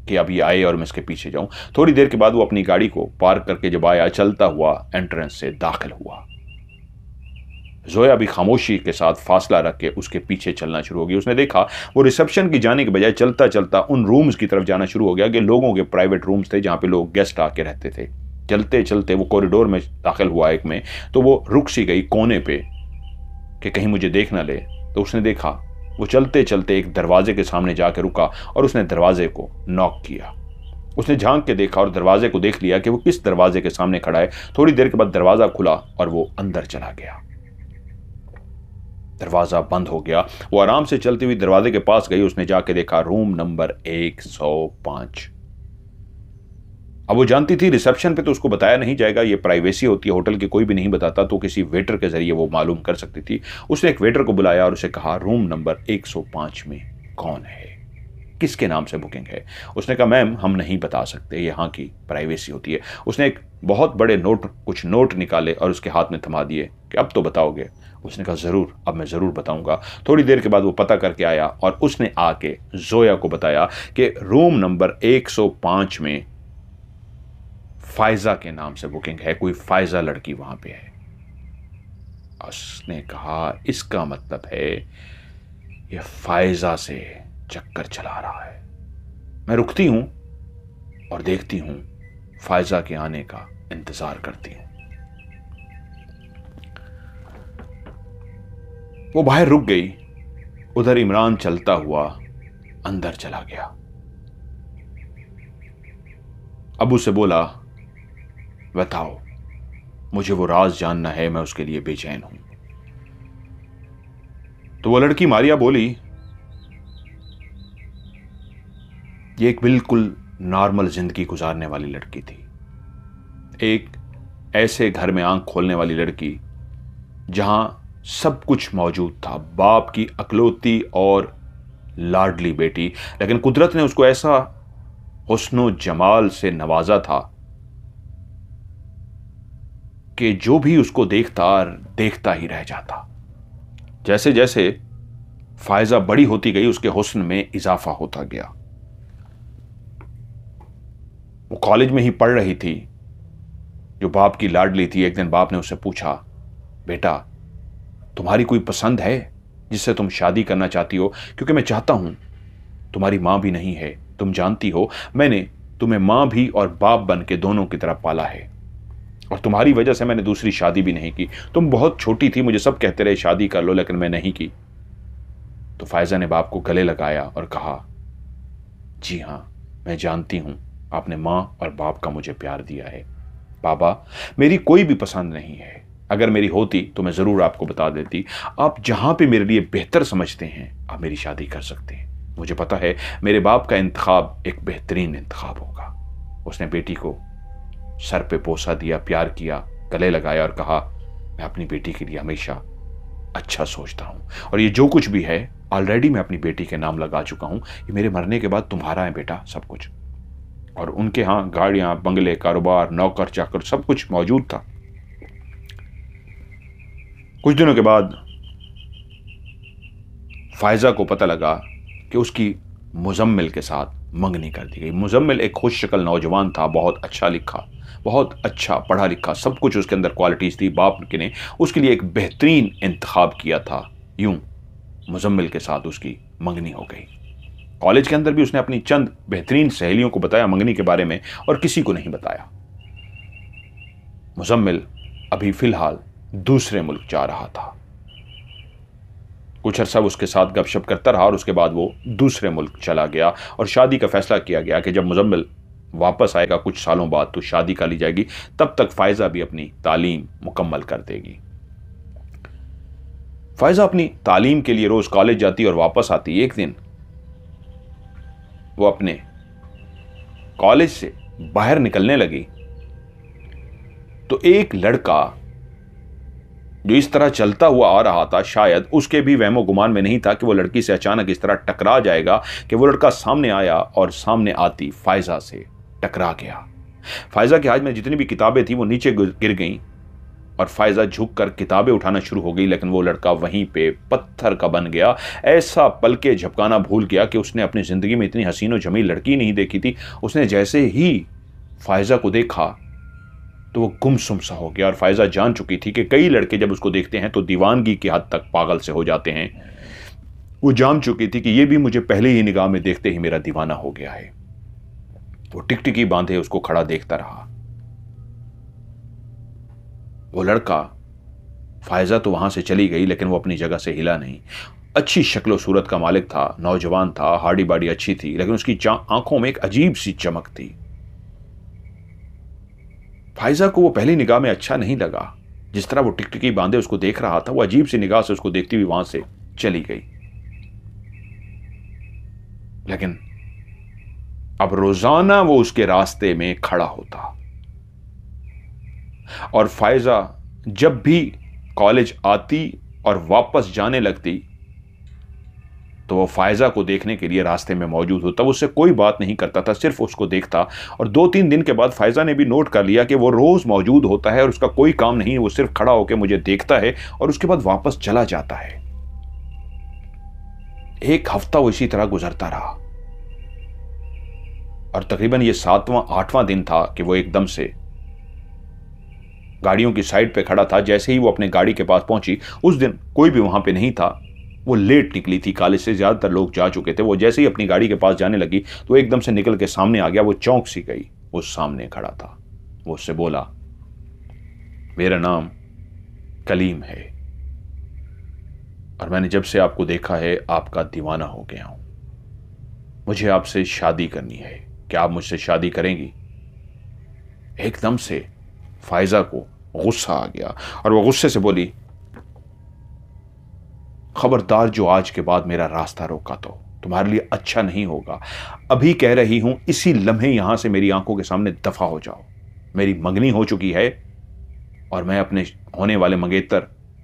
कि अब ये आए और मैं इसके पीछे जाऊं। थोड़ी देर के बाद वो अपनी गाड़ी को पार्क करके जब आया, चलता हुआ एंट्रेंस से दाखिल हुआ। जोया भी खामोशी के साथ फासला रख के उसके पीछे चलना शुरू हो गई। उसने देखा वो रिसेप्शन की जाने के बजाय चलता चलता उन रूम्स की तरफ जाना शुरू हो गया कि लोगों के प्राइवेट रूम्स थे जहां पे लोग गेस्ट आके रहते थे। चलते चलते वो कॉरिडोर में दाखिल हुआ एक में, तो वो रुक सी गई कोने पे कि कहीं मुझे देख ना ले। तो उसने देखा वो चलते चलते एक दरवाजे के सामने जाके रुका और उसने दरवाजे को नॉक किया। उसने झांक के देखा और दरवाजे को देख लिया कि वो किस दरवाजे के सामने खड़ा है। थोड़ी देर के बाद दरवाजा खुला और वो अंदर चला गया। दरवाजा बंद हो गया। वो आराम से चलती हुई दरवाजे के पास गई। उसने जाके देखा रूम नंबर 105। अब वो जानती थी रिसेप्शन पे तो उसको बताया नहीं जाएगा, ये प्राइवेसी होती है होटल की, कोई भी नहीं बताता, तो किसी वेटर के जरिए वो मालूम कर सकती थी। उसने एक वेटर को बुलाया और उसे कहा रूम नंबर 105 में कौन है, किसके नाम से बुकिंग है। उसने कहा मैम हम नहीं बता सकते, यहाँ की प्राइवेसी होती है। उसने एक बहुत बड़े कुछ नोट निकाले और उसके हाथ में थमा दिए कि अब तो बताओगे। उसने कहा ज़रूर, अब मैं ज़रूर बताऊंगा। थोड़ी देर के बाद वो पता करके आया और उसने आके जोया को बताया कि रूम नंबर 105 में फायजा के नाम से बुकिंग है, कोई फायजा लड़की वहां पे है। उसने कहा इसका मतलब है ये फायजा से चक्कर चला रहा है। मैं रुकती हूं और देखती हूं, फायजा के आने का इंतजार करती हूं। वो बाहर रुक गई। उधर इमरान चलता हुआ अंदर चला गया। अबू से बोला, बताओ, मुझे वो राज जानना है, मैं उसके लिए बेचैन हूं। तो वो लड़की मारिया बोली, ये एक बिल्कुल नॉर्मल जिंदगी गुजारने वाली लड़की थी, एक ऐसे घर में आंख खोलने वाली लड़की जहां सब कुछ मौजूद था, बाप की अकलौती और लाडली बेटी, लेकिन कुदरत ने उसको ऐसा हुस्नो जमाल से नवाजा था कि जो भी उसको देखता ही रह जाता। जैसे जैसे फायजा बड़ी होती गई, उसके हुस्न में इजाफा होता गया। वो कॉलेज में ही पढ़ रही थी, जो बाप की लाडली थी। एक दिन बाप ने उससे पूछा, बेटा, तुम्हारी कोई पसंद है जिससे तुम शादी करना चाहती हो? क्योंकि मैं चाहता हूं, तुम्हारी मां भी नहीं है, तुम जानती हो मैंने तुम्हें मां भी और बाप बन के दोनों की तरफ पाला है, और तुम्हारी वजह से मैंने दूसरी शादी भी नहीं की। तुम बहुत छोटी थी, मुझे सब कहते रहे शादी कर लो, लेकिन मैं नहीं की। तो फायजा ने बाप को गले लगाया और कहा, जी हां, मैं जानती हूं आपने मां और बाप का मुझे प्यार दिया है। बाबा, मेरी कोई भी पसंद नहीं है, अगर मेरी होती तो मैं जरूर आपको बता देती। आप जहां पे मेरे लिए बेहतर समझते हैं, आप मेरी शादी कर सकते हैं। मुझे पता है मेरे बाप का इंतखाब एक बेहतरीन इंतखाब होगा। उसने बेटी को सर पे पोसा दिया, प्यार किया, गले लगाया और कहा, मैं अपनी बेटी के लिए हमेशा अच्छा सोचता हूं, और ये जो कुछ भी है ऑलरेडी मैं अपनी बेटी के नाम लगा चुका हूं। ये मेरे मरने के बाद तुम्हारा है बेटा, सब कुछ। और उनके यहां गाड़ियां, बंगले, कारोबार, नौकर चाकर सब कुछ मौजूद था। कुछ दिनों के बाद फायजा को पता लगा कि उसकी मुजम्मिल के साथ मंगनी कर दी गई। मुजम्मिल एक खुश शक्ल नौजवान था, बहुत अच्छा लिखा, बहुत अच्छा पढ़ा लिखा, सब कुछ उसके अंदर क्वालिटीज थी। बाप के ने उसके लिए एक बेहतरीन इंतखाब किया था। यूं मुजम्मिल के साथ उसकी मंगनी हो गई। कॉलेज के अंदर भी उसने अपनी चंद बेहतरीन सहेलियों को बताया मंगनी के बारे में, और किसी को नहीं बताया। मुजम्मिल अभी फिलहाल दूसरे मुल्क जा रहा था। कुछ अरसा उसके साथ गपशप करता रहा और उसके बाद वो दूसरे मुल्क चला गया, और शादी का फैसला किया गया कि जब मुजम्मिल वापस आएगा कुछ सालों बाद तो शादी कर ली जाएगी, तब तक फायजा भी अपनी तालीम मुकम्मल कर देगी। फायजा अपनी तालीम के लिए रोज कॉलेज जाती और वापस आती। एक दिन वो अपने कॉलेज से बाहर निकलने लगी तो एक लड़का जो इस तरह चलता हुआ आ रहा था, शायद उसके भी वहमो गुमान में नहीं था कि वो लड़की से अचानक इस तरह टकरा जाएगा, कि वो लड़का सामने आया और सामने आती फायजा से टकरा गया। फायजा के हाथ में जितनी भी किताबें थी वो नीचे गिर गईं और फायजा झुककर किताबें उठाना शुरू हो गई, लेकिन वो लड़का वहीं पे पत्थर का बन गया। ऐसा पलके झपकाना भूल गया कि उसने अपनी जिंदगी में इतनी हसीन और जमील लड़की नहीं देखी थी। उसने जैसे ही फायजा को देखा तो वो गुमसुम सा हो गया, और फायजा जान चुकी थी कि कई लड़के जब उसको देखते हैं तो दीवानगी की हद तक पागल से हो जाते हैं। वो जान चुकी थी कि ये भी मुझे पहले ही निगाह में देखते ही मेरा दीवाना हो गया है। वो टिकटिकी बांधे उसको खड़ा देखता रहा। वो लड़का, फायजा तो वहां से चली गई लेकिन वो अपनी जगह से हिला नहीं। अच्छी शक्लो सूरत का मालिक था, नौजवान था, हाड़ी बाड़ी अच्छी थी, लेकिन उसकी आंखों में एक अजीब सी चमक थी। फायजा को वो पहली निगाह में अच्छा नहीं लगा। जिस तरह वो टिकटिकी बांधे उसको देख रहा था, वो अजीब सी निगाह से उसको देखती हुई वहां से चली गई। लेकिन अब रोजाना वो उसके रास्ते में खड़ा होता, और फायजा जब भी कॉलेज आती और वापस जाने लगती तो वो फ़ायज़ा को देखने के लिए रास्ते में मौजूद हो। तब उससे कोई बात नहीं करता था, सिर्फ उसको देखता। और 2-3 दिन के बाद फ़ायज़ा ने भी नोट कर लिया कि वो रोज़ मौजूद होता है और उसका कोई काम नहीं है, वो सिर्फ खड़ा होकर मुझे देखता है और उसके बाद वापस चला जाता है। एक हफ्ता वो इसी तरह गुजरता रहा और तकरीबन ये 7वां 8वां दिन था कि वो एकदम से गाड़ियों की साइड पे खड़ा था। जैसे ही वो अपने गाड़ी के पास पहुंची, उस दिन कोई भी वहां पे नहीं था, वो लेट निकली थी, कॉलेज से ज्यादातर लोग जा चुके थे। वो जैसे ही अपनी गाड़ी के पास जाने लगी तो एकदम से निकल के सामने आ गया। वो चौंक सी गई, वो सामने खड़ा था। वो उससे बोला, मेरा नाम कलीम है और मैंने जब से आपको देखा है आपका दीवाना हो गया हूं। मुझे आपसे शादी करनी है, क्या आप मुझसे शादी करेंगी? एकदम से फ़ायज़ा को गुस्सा आ गया और वो गुस्से से बोली, खबरदार जो आज के बाद मेरा रास्ता रोका तो तुम्हारे लिए अच्छा नहीं होगा। अभी कह रही हूं, इसी लम्हे यहां से मेरी आंखों के सामने दफा हो जाओ। मेरी मंगनी हो चुकी है और मैं अपने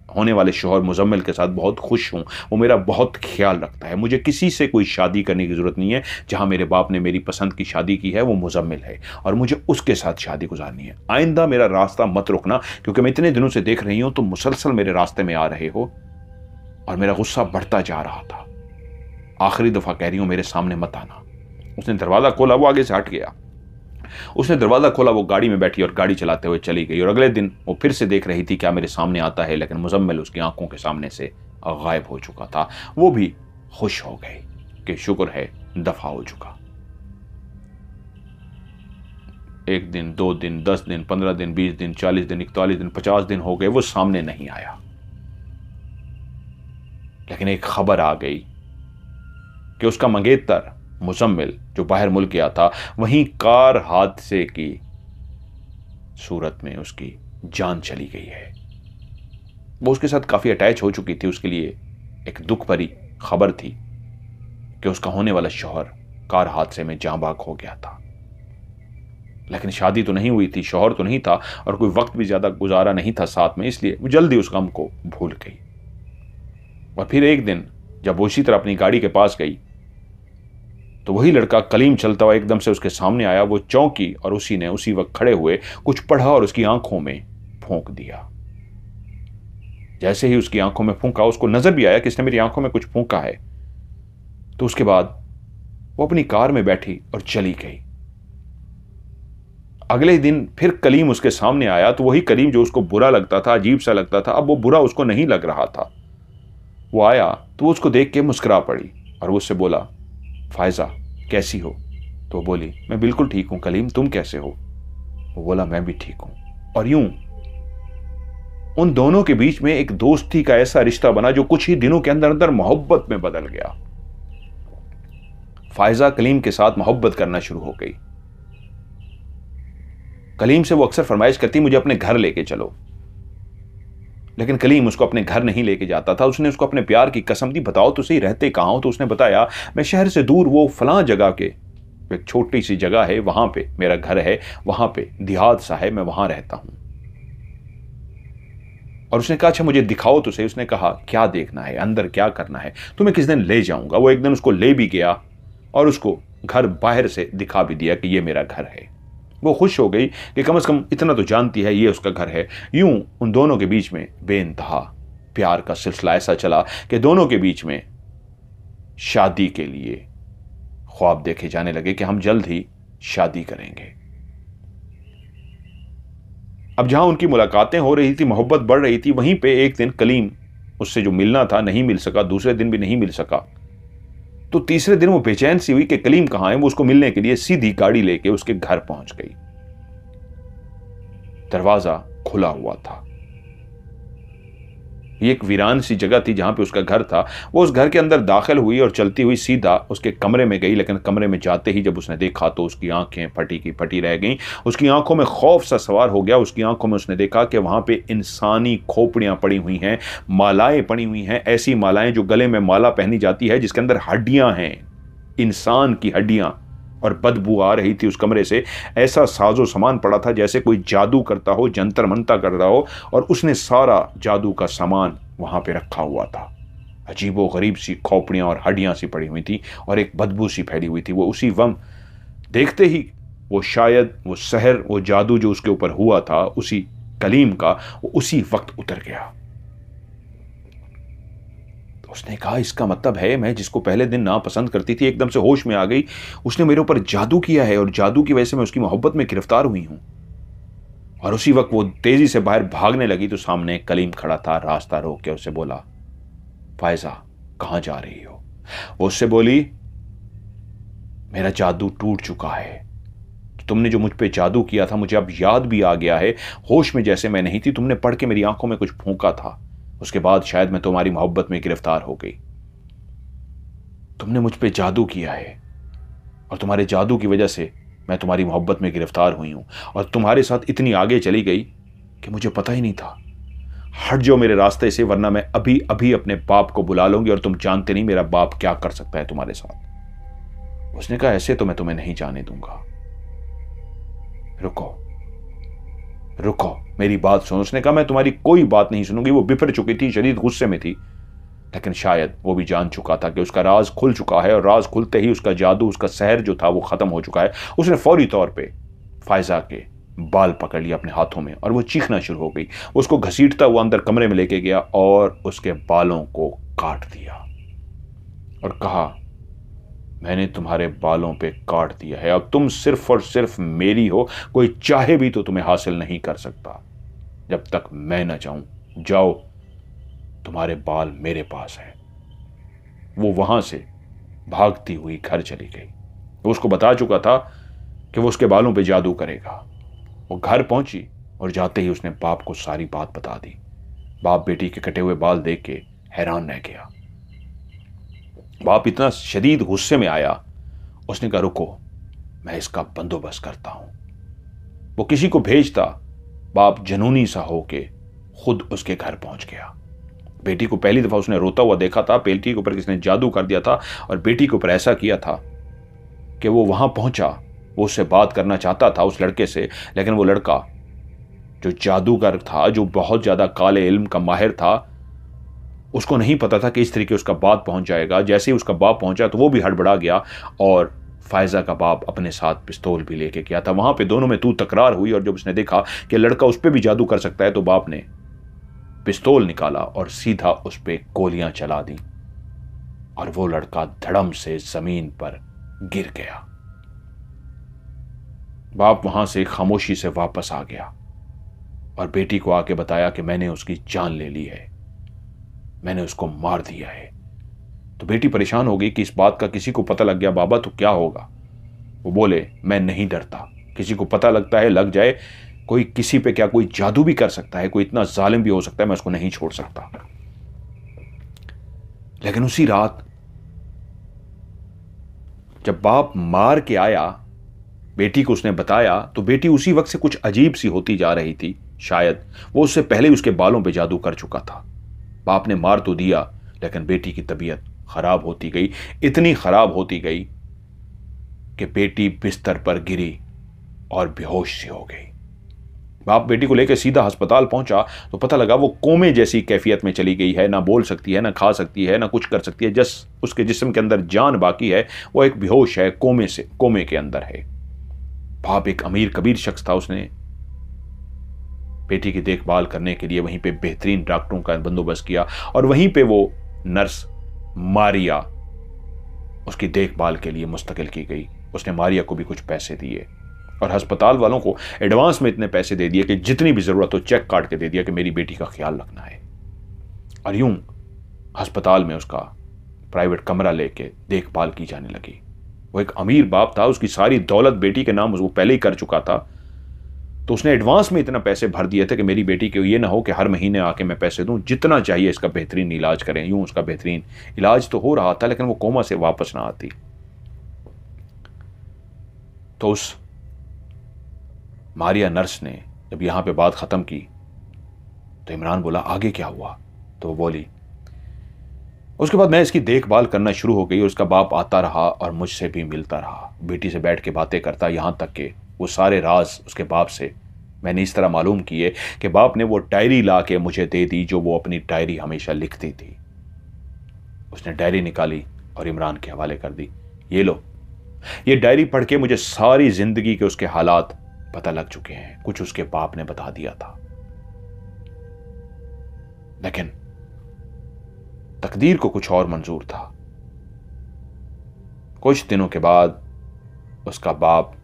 होने वाले शौहर मुजम्मिल के साथ बहुत खुश हूं। वो मेरा बहुत ख्याल रखता है। मुझे किसी से कोई शादी करने की जरूरत नहीं है। जहां मेरे बाप ने मेरी पसंद की शादी की है वो मुजम्मिल है और मुझे उसके साथ शादी गुजारनी है। आइंदा मेरा रास्ता मत रुकना, क्योंकि मैं इतने दिनों से देख रही हूं तो मुसलसल मेरे रास्ते में आ रहे हो और मेरा गुस्सा बढ़ता जा रहा था। आखिरी दफा कह रही हूं, मेरे सामने मत आना। उसने दरवाजा खोला, वो आगे से हट गया। उसने दरवाजा खोला, वो गाड़ी में बैठी और गाड़ी चलाते हुए चली गई। और अगले दिन वो फिर से देख रही थी क्या मेरे सामने आता है, लेकिन मुजम्मिल उसकी आंखों के सामने से गायब हो चुका था। वो भी खुश हो गई कि शुक्र है दफा हो चुका। 1 दिन, 2 दिन, 10 दिन, 15 दिन, 20 दिन, 40 दिन, 41 दिन, 50 दिन हो गए, वो सामने नहीं आया। लेकिन एक खबर आ गई कि उसका मंगेतर मुजम्मिल जो बाहर मुल्क गया था, वहीं कार हादसे की सूरत में उसकी जान चली गई है। वो उसके साथ काफी अटैच हो चुकी थी। उसके लिए एक दुख भरी खबर थी कि उसका होने वाला शौहर कार हादसे में जाँ बाग हो गया था। लेकिन शादी तो नहीं हुई थी, शौहर तो नहीं था और कोई वक्त भी ज्यादा गुजारा नहीं था साथ में, इसलिए वो जल्दी उस गम को भूल गई। और फिर एक दिन जब वो इसी तरह अपनी गाड़ी के पास गई तो वही लड़का कलीम चलता हुआ एकदम से उसके सामने आया। वो चौंकी और उसी ने उसी वक्त खड़े हुए कुछ पढ़ा और उसकी आंखों में फूंक दिया। जैसे ही उसकी आंखों में फूंका, उसको नजर भी आया कि इसने मेरी आंखों में कुछ फूंका है। तो उसके बाद वो अपनी कार में बैठी और चली गई। अगले दिन फिर कलीम उसके सामने आया तो वही कलीम जो उसको बुरा लगता था, अजीब सा लगता था, अब वो बुरा उसको नहीं लग रहा था। वो आया तो वो उसको देख के मुस्कुरा पड़ी और वो उससे बोला, फ़ायज़ा कैसी हो? तो वो बोली, मैं बिल्कुल ठीक हूं कलीम, तुम कैसे हो? वो बोला, मैं भी ठीक हूं। और यूं उन दोनों के बीच में एक दोस्ती का ऐसा रिश्ता बना जो कुछ ही दिनों के अंदर अंदर मोहब्बत में बदल गया। फ़ायज़ा कलीम के साथ मोहब्बत करना शुरू हो गई। कलीम से वो अक्सर फरमाइश करती, मुझे अपने घर लेके चलो। लेकिन कलीम उसको अपने घर नहीं लेके जाता था। उसने उसको अपने प्यार की कसम दी, बताओ तो सही रहते कहाँ हो? तो उसने बताया, मैं शहर से दूर वो फलां जगह के, एक छोटी सी जगह है, वहां पे मेरा घर है, वहां पे देहात सा है, मैं वहां रहता हूं। और उसने कहा, अच्छा मुझे दिखाओ तो सही। उसने कहा, क्या देखना है, अंदर क्या करना है, तुम्हें किस दिन ले जाऊंगा। वो एक दिन उसको ले भी गया और उसको घर बाहर से दिखा भी दिया कि ये मेरा घर है। वो खुश हो गई कि कम से कम इतना तो जानती है ये उसका घर है। यूं उन दोनों के बीच में बेइंतहा प्यार का सिलसिला ऐसा चला कि दोनों के बीच में शादी के लिए ख्वाब देखे जाने लगे कि हम जल्द ही शादी करेंगे। अब जहां उनकी मुलाकातें हो रही थी, मोहब्बत बढ़ रही थी, वहीं पे एक दिन कलीम उससे जो मिलना था नहीं मिल सका, दूसरे दिन भी नहीं मिल सका। तो तीसरे दिन वो बेचैन सी हुई कि कलीम कहां है। वो उसको मिलने के लिए सीधी गाड़ी लेके उसके घर पहुंच गई। दरवाजा खुला हुआ था। ये एक वीरान सी जगह थी जहां पे उसका घर था। वो उस घर के अंदर दाखिल हुई और चलती हुई सीधा उसके कमरे में गई। लेकिन कमरे में जाते ही जब उसने देखा तो उसकी आंखें फटी की फटी रह गईं। उसकी आंखों में खौफ सा सवार हो गया। उसकी आंखों में उसने देखा कि वहां पे इंसानी खोपड़ियां पड़ी हुई हैं, मालाएं पड़ी हुई हैं, ऐसी मालाएं जो गले में माला पहनी जाती है जिसके अंदर हड्डियां हैं, इंसान की हड्डियां, और बदबू आ रही थी उस कमरे से। ऐसा साजो सामान पड़ा था जैसे कोई जादू करता हो, जंतर मंतर कर रहा हो, और उसने सारा जादू का सामान वहां पे रखा हुआ था। अजीबो गरीब सी खोपड़ियाँ और हड्डियाँ सी पड़ी हुई थी और एक बदबू सी फैली हुई थी। वो उसी वम देखते ही वो शायद वो सहर, वो जादू जो उसके ऊपर हुआ था उसी कलीम का, वो उसी वक्त उतर गया। तो उसने कहा इसका मतलब है मैं जिसको पहले दिन ना पसंद करती थी एकदम से होश में आ गई, उसने मेरे ऊपर जादू किया है और जादू की वजह से मैं उसकी मोहब्बत में गिरफ्तार हुई हूं। और उसी वक्त वो तेजी से बाहर भागने लगी तो सामने कलीम खड़ा था। रास्ता रोक के उससे बोला, फायजा कहां जा रही हो? वो उससे बोली, मेरा जादू टूट चुका है। तुमने जो मुझ पे जादू किया था मुझे अब याद भी आ गया है। होश में जैसे मैं नहीं थी, तुमने पढ़ के मेरी आंखों में कुछ फूंका था, उसके बाद शायद मैं तुम्हारी मोहब्बत में गिरफ्तार हो गई। तुमने मुझ पे जादू किया है और तुम्हारे जादू की वजह से मैं तुम्हारी मोहब्बत में गिरफ्तार हुई हूं और तुम्हारे साथ इतनी आगे चली गई कि मुझे पता ही नहीं था। हट जाओ मेरे रास्ते से, वरना मैं अभी अभी अपने बाप को बुला लूंगी और तुम जानते नहीं मेरा बाप क्या कर सकता है तुम्हारे साथ। उसने कहा ऐसे तो मैं तुम्हें नहीं जाने दूंगा, रुको रुको मेरी बात सुनो। उसने कहा मैं तुम्हारी कोई बात नहीं सुनूंगी। वो बिफर चुकी थी, शदीद गुस्से में थी, लेकिन शायद वो भी जान चुका था कि उसका राज खुल चुका है और राज खुलते ही उसका जादू, उसका सहर जो था वो खत्म हो चुका है। उसने फौरी तौर पे फायजा के बाल पकड़ लिया अपने हाथों में और वो चीखना शुरू हो गई। उसको घसीटता हुआ अंदर कमरे में लेके गया और उसके बालों को काट दिया और कहा, मैंने तुम्हारे बालों पे काट दिया है, अब तुम सिर्फ और सिर्फ मेरी हो। कोई चाहे भी तो तुम्हें हासिल नहीं कर सकता जब तक मैं न चाहूं। जाओ, तुम्हारे बाल मेरे पास हैं। वो वहां से भागती हुई घर चली गई। वो उसको बता चुका था कि वो उसके बालों पे जादू करेगा। वो घर पहुंची और जाते ही उसने बाप को सारी बात बता दी। बाप बेटी के कटे हुए बाल देख के हैरान रह गया। बाप इतना शदीद गुस्से में आया, उसने कहा रुको मैं इसका बंदोबस्त करता हूं। वो किसी को भेजता, बाप जनूनी सा होके खुद उसके घर पहुंच गया। बेटी को पहली दफा उसने रोता हुआ देखा था। बेटी के ऊपर किसने जादू कर दिया था और बेटी के ऊपर ऐसा किया था कि वो वहां पहुंचा, वो उससे बात करना चाहता था उस लड़के से, लेकिन वो लड़का जो जादूगर था, जो बहुत ज्यादा काले इल्म का माहिर था, उसको नहीं पता था कि इस तरीके उसका बाप पहुंच जाएगा। जैसे ही उसका बाप पहुंचा तो वो भी हड़बड़ा गया और फायजा का बाप अपने साथ पिस्तौल भी लेके गया था। वहां पे दोनों में तू तकरार हुई और जब उसने देखा कि लड़का उस पर भी जादू कर सकता है तो बाप ने पिस्तौल निकाला और सीधा उस पर गोलियां चला दी और वो लड़का धड़म से जमीन पर गिर गया। बाप वहां से खामोशी से वापस आ गया और बेटी को आके बताया कि मैंने उसकी जान ले ली है, मैंने उसको मार दिया है। तो बेटी परेशान हो गई कि इस बात का किसी को पता लग गया बाबा तो क्या होगा। वो बोले, मैं नहीं डरता, किसी को पता लगता है लग जाए, कोई किसी पे क्या कोई जादू भी कर सकता है, कोई इतना जालिम भी हो सकता है, मैं उसको नहीं छोड़ सकता। लेकिन उसी रात जब बाप मार के आया, बेटी को उसने बताया तो बेटी उसी वक्त से कुछ अजीब सी होती जा रही थी। शायद वो उससे पहले उसके बालों पे जादू कर चुका था। बाप ने मार तो दिया लेकिन बेटी की तबीयत खराब होती गई, इतनी खराब होती गई कि बेटी बिस्तर पर गिरी और बेहोश सी हो गई। बाप बेटी को लेकर सीधा अस्पताल पहुंचा तो पता लगा वो कोमे जैसी कैफियत में चली गई है, ना बोल सकती है, ना खा सकती है, ना कुछ कर सकती है। जस्ट उसके जिस्म के अंदर जान बाकी है, वो एक बेहोश है, कोमे के अंदर है। बाप एक अमीर कबीर शख्स था, उसने बेटी की देखभाल करने के लिए वहीं पे बेहतरीन डॉक्टरों का बंदोबस्त किया और वहीं पे वो नर्स मारिया उसकी देखभाल के लिए मुस्तकिल की गई। उसने मारिया को भी कुछ पैसे दिए और अस्पताल वालों को एडवांस में इतने पैसे दे दिए कि जितनी भी जरूरत हो चेक काट के दे दिया कि मेरी बेटी का ख्याल रखना है। और यूं अस्पताल में उसका प्राइवेट कमरा लेके देखभाल की जाने लगी। वो एक अमीर बाप था, उसकी सारी दौलत बेटी के नाम वो पहले ही कर चुका था, तो उसने एडवांस में इतना पैसे भर दिए थे कि मेरी बेटी को ये ना हो कि हर महीने आके मैं पैसे दूं, जितना चाहिए इसका बेहतरीन इलाज करें। यूं उसका बेहतरीन इलाज तो हो रहा था लेकिन वो कोमा से वापस ना आती। तो उस मारिया नर्स ने जब यहां पे बात खत्म की तो इमरान बोला, आगे क्या हुआ? तो वो बोली, उसके बाद मैं इसकी देखभाल करना शुरू हो गई और उसका बाप आता रहा और मुझसे भी मिलता रहा, बेटी से बैठ के बातें करता, यहां तक कि वो सारे राज उसके बाप से मैंने इस तरह मालूम किए कि बाप ने वो डायरी ला के मुझे दे दी जो वो अपनी डायरी हमेशा लिखती थी। उसने डायरी निकाली और इमरान के हवाले कर दी। ये लो, ये डायरी पढ़ के मुझे सारी जिंदगी के उसके हालात पता लग चुके हैं। कुछ उसके बाप ने बता दिया था, लेकिन तकदीर को कुछ और मंजूर था। कुछ दिनों के बाद उसका बाप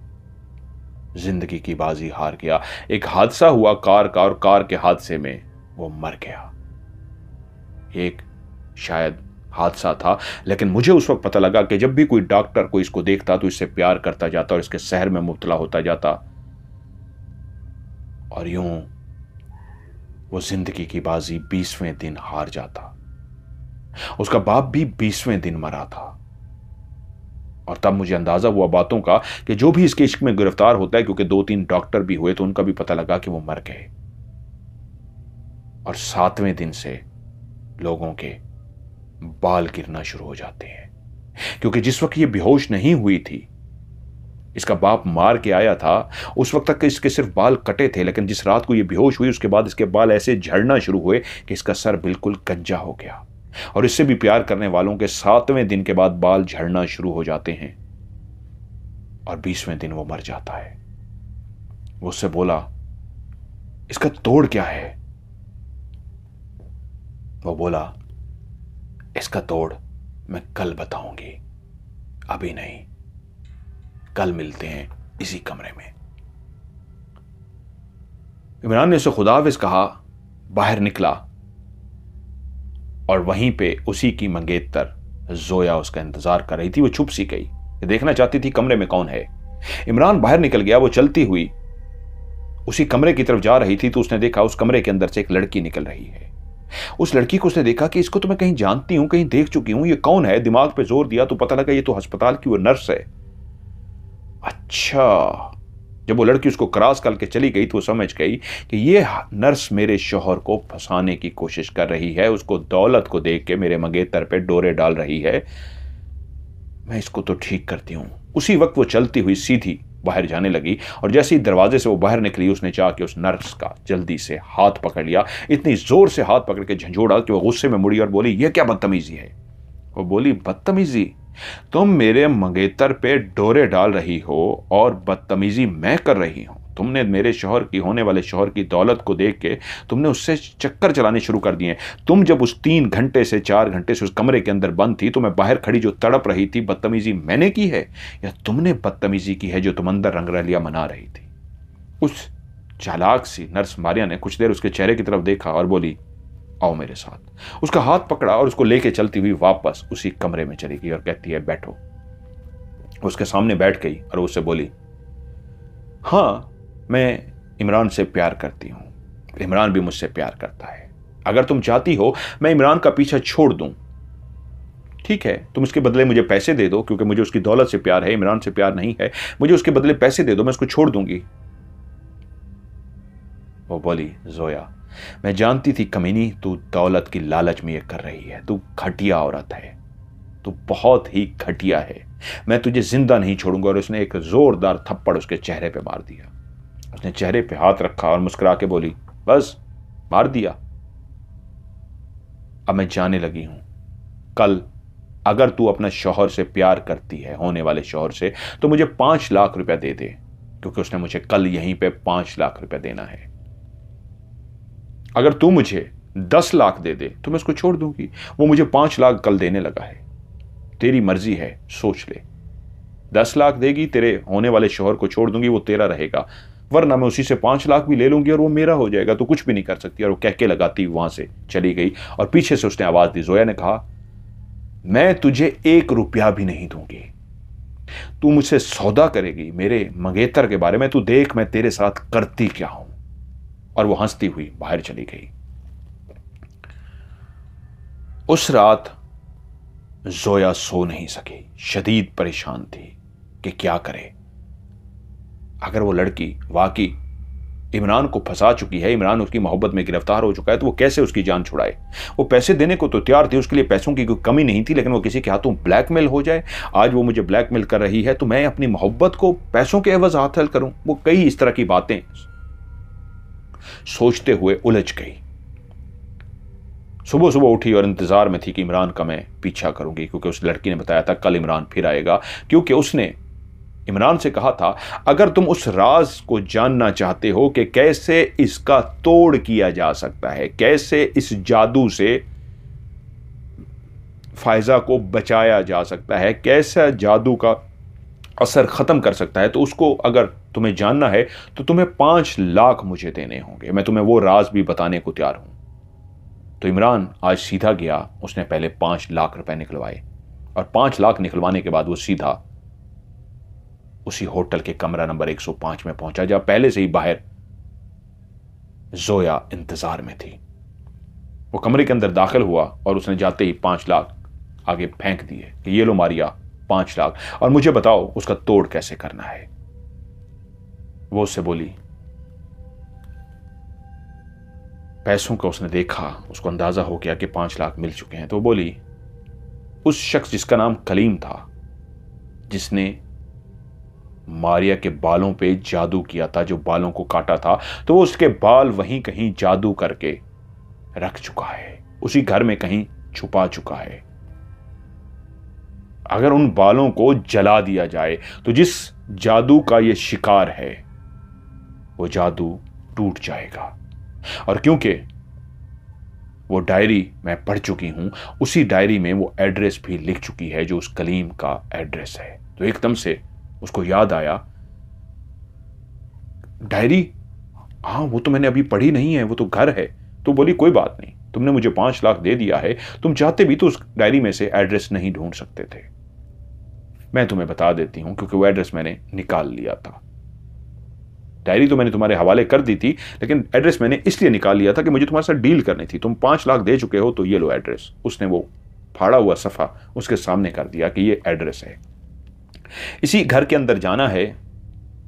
जिंदगी की बाजी हार गया। एक हादसा हुआ कार का, और कार के हादसे में वो मर गया। एक शायद हादसा था, लेकिन मुझे उस वक्त पता लगा कि जब भी कोई डॉक्टर को इसको देखता तो इससे प्यार करता जाता और इसके शहर में मुब्तला होता जाता, और यूं वो जिंदगी की बाजी 20वें दिन हार जाता। उसका बाप भी 20वें दिन मरा था। और तब मुझे अंदाजा हुआ बातों का कि जो भी इसके इश्क में गिरफ्तार होता है, क्योंकि 2-3 डॉक्टर भी हुए तो उनका भी पता लगा कि वो मर गए। और 7वें दिन से लोगों के बाल गिरना शुरू हो जाते हैं, क्योंकि जिस वक्त ये बेहोश नहीं हुई थी, इसका बाप मार के आया था, उस वक्त तक इसके सिर्फ बाल कटे थे। लेकिन जिस रात को ये बेहोश हुई उसके बाद इसके बाल ऐसे झड़ना शुरू हुए कि इसका सर बिल्कुल गंजा हो गया। और इससे भी प्यार करने वालों के 7वें दिन के बाद बाल झड़ना शुरू हो जाते हैं और 20वें दिन वो मर जाता है। वो उससे बोला, इसका तोड़ क्या है? वो बोला, इसका तोड़ मैं कल बताऊंगी, अभी नहीं। कल मिलते हैं इसी कमरे में। इमरान ने उसे खुदाहाफिज कहा, बाहर निकला, और वहीं पे उसी की मंगेतर जोया उसका इंतजार कर रही थी। वो छुप सी गई, देखना चाहती थी कमरे में कौन है। इमरान बाहर निकल गया। वो चलती हुई उसी कमरे की तरफ जा रही थी तो उसने देखा उस कमरे के अंदर से एक लड़की निकल रही है। उस लड़की को उसने देखा कि इसको तो मैं कहीं जानती हूं, कहीं देख चुकी हूं, ये कौन है? दिमाग पे जोर दिया तो पता लगा ये तो अस्पताल की वो नर्स है। अच्छा, जब वो लड़की उसको क्रॉस करके चली गई तो वो समझ गई कि ये नर्स मेरे शौहर को फंसाने की कोशिश कर रही है, उसको दौलत को देख के मेरे मंगेतर पे डोरे डाल रही है। मैं इसको तो ठीक करती हूं। उसी वक्त वो चलती हुई सीधी बाहर जाने लगी, और जैसे ही दरवाजे से वो बाहर निकली उसने चाह के उस नर्स का जल्दी से हाथ पकड़ लिया। इतनी जोर से हाथ पकड़ के झंझोड़ा कि वो गुस्से में मुड़ी और बोली, ये क्या बदतमीजी है? वो बोली, बदतमीजी? तुम मेरे मंगेतर पे डोरे डाल रही हो और बदतमीजी मैं कर रही हूं। तुमने मेरे शौहर की, होने वाले शौहर की दौलत को देख के तुमने उससे चक्कर चलाने शुरू कर दिए। तुम जब उस 3 घंटे से 4 घंटे से उस कमरे के अंदर बंद थी तो मैं बाहर खड़ी जो तड़प रही थी, बदतमीजी मैंने की है या तुमने बदतमीजी की है जो तुम अंदर रंगरलियां मना रही थी? उस चालाक सी नर्स मारिया ने कुछ देर उसके चेहरे की तरफ देखा और बोली, आओ मेरे साथ। उसका हाथ पकड़ा और उसको लेके चलती हुई वापस उसी कमरे में चली गई और कहती है, बैठो। उसके सामने बैठ गई और उससे बोली, हाँ, मैं इमरान से प्यार करती हूं, इमरान भी मुझसे प्यार करता है। अगर तुम चाहती हो मैं इमरान का पीछा छोड़ दूं, ठीक है, तुम इसके बदले मुझे पैसे दे दो, क्योंकि मुझे उसकी दौलत से प्यार है, इमरान से प्यार नहीं है। मुझे उसके बदले पैसे दे दो, मैं उसको छोड़ दूंगी। वो बोली, जोया, मैं जानती थी कमीनी तू दौलत की लालच में ये कर रही है। तू घटिया औरत है, तू बहुत ही घटिया है। मैं तुझे जिंदा नहीं छोड़ूंगा। और उसने एक जोरदार थप्पड़ उसके चेहरे पे मार दिया। उसने चेहरे पे हाथ रखा और मुस्कुरा के बोली, बस मार दिया, अब मैं जाने लगी हूं। कल अगर तू अपना शौहर से प्यार करती है, होने वाले शौहर से, तो मुझे 5 लाख रुपया दे दे, क्योंकि उसने मुझे कल यहीं पे 5 लाख रुपया देना है। अगर तू मुझे 10 लाख दे दे तो मैं उसको छोड़ दूंगी। वो मुझे 5 लाख कल देने लगा है। तेरी मर्जी है, सोच ले। 10 लाख देगी, तेरे होने वाले शौहर को छोड़ दूंगी, वो तेरा रहेगा, वरना मैं उसी से 5 लाख भी ले लूंगी और वो मेरा हो जाएगा, तो कुछ भी नहीं कर सकती। और वो कह के लगाती वहां से चली गई। और पीछे से उसने आवाज दी, जोया ने कहा, मैं तुझे 1 रुपया भी नहीं दूंगी। तू मुझसे सौदा करेगी मेरे मंगेतर के बारे में, तू देख मैं तेरे साथ करती क्या हूं। और वो हंसती हुई बाहर चली गई। उस रात जोया सो नहीं सकी, शदीद परेशान थी कि क्या करे। अगर वो लड़की वाकई इमरान को फंसा चुकी है, इमरान उसकी मोहब्बत में गिरफ्तार हो चुका है, तो वो कैसे उसकी जान छुड़ाए? वो पैसे देने को तो तैयार थी, उसके लिए पैसों की कोई कमी नहीं थी, लेकिन वो किसी के हाथों ब्लैकमेल हो जाए। आज वो मुझे ब्लैकमेल कर रही है तो मैं अपनी मोहब्बत को पैसों के एवज हासिल करूं। वो कई इस तरह की बातें सोचते हुए उलझ गई। सुबह सुबह उठी और इंतज़ार में थी कि इमरान का मैं पीछा करूंगी, क्योंकि उस लड़की ने बताया था कल इमरान फिर आएगा, क्योंकि उसने इमरान से कहा था अगर तुम उस राज को जानना चाहते हो कि कैसे इसका तोड़ किया जा सकता है, कैसे इस जादू से फायजा को बचाया जा सकता है, कैसा जादू का असर खत्म कर सकता है, तो उसको अगर तुम्हें जानना है तो तुम्हें 5 लाख मुझे देने होंगे, मैं तुम्हें वो राज भी बताने को तैयार हूं। तो इमरान आज सीधा गया, उसने पहले 5 लाख रुपए निकलवाए और 5 लाख निकलवाने के बाद वो सीधा उसी होटल के कमरा नंबर 105 में पहुंचा, जहां पहले से ही बाहर जोया इंतजार में थी। वो कमरे के अंदर दाखिल हुआ और उसने जाते ही 5 लाख आगे फेंक दिए कि ये लो मारिया 5 लाख, और मुझे बताओ उसका तोड़ कैसे करना है। वो उससे बोली, पैसों का उसने देखा, उसको अंदाजा हो गया कि 5 लाख मिल चुके हैं, तो वो बोली उस शख्स जिसका नाम कलीम था, जिसने मारिया के बालों पे जादू किया था, जो बालों को काटा था, तो वो उसके बाल वहीं कहीं जादू करके रख चुका है, उसी घर में कहीं छुपा चुका है। अगर उन बालों को जला दिया जाए तो जिस जादू का ये शिकार है वो जादू टूट जाएगा। और क्योंकि वो डायरी मैं पढ़ चुकी हूं, उसी डायरी में वो एड्रेस भी लिख चुकी है जो उस कलीम का एड्रेस है। तो एकदम से उसको याद आया, डायरी, हाँ वो तो मैंने अभी पढ़ी नहीं है, वो तो घर है। तो बोली कोई बात नहीं, तुमने मुझे 5 लाख दे दिया है, तुम चाहते भी तो उस डायरी में से एड्रेस नहीं ढूंढ सकते थे, मैं तुम्हें बता देती हूं, क्योंकि वो एड्रेस मैंने निकाल लिया था। डायरी तो मैंने तुम्हारे हवाले कर दी थी, लेकिन एड्रेस मैंने इसलिए निकाल लिया था कि मुझे तुम्हारे साथ डील करनी थी। तुम 5 लाख दे चुके हो, तो ये लो एड्रेस। उसने वो फाड़ा हुआ सफ़ा उसके सामने कर दिया कि ये एड्रेस है, इसी घर के अंदर जाना है।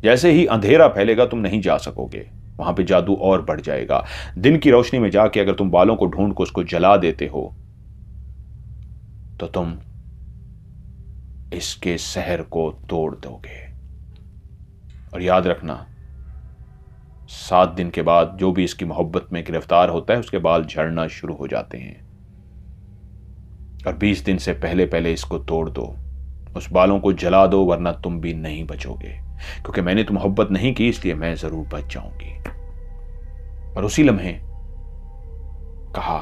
जैसे ही अंधेरा फैलेगा तुम नहीं जा सकोगे, वहां पे जादू और बढ़ जाएगा। दिन की रोशनी में जाके अगर तुम बालों को ढूंढ को उसको जला देते हो तो तुम इसके सहर को तोड़ दोगे। और याद रखना, 7 दिन के बाद जो भी इसकी मोहब्बत में गिरफ्तार होता है उसके बाल झड़ना शुरू हो जाते हैं, और 20 दिन से पहले पहले इसको तोड़ दो, उस बालों को जला दो, वरना तुम भी नहीं बचोगे। क्योंकि मैंने तो मोहब्बत नहीं की, इसलिए मैं जरूर बच जाऊंगी। और उसी लम्हे कहा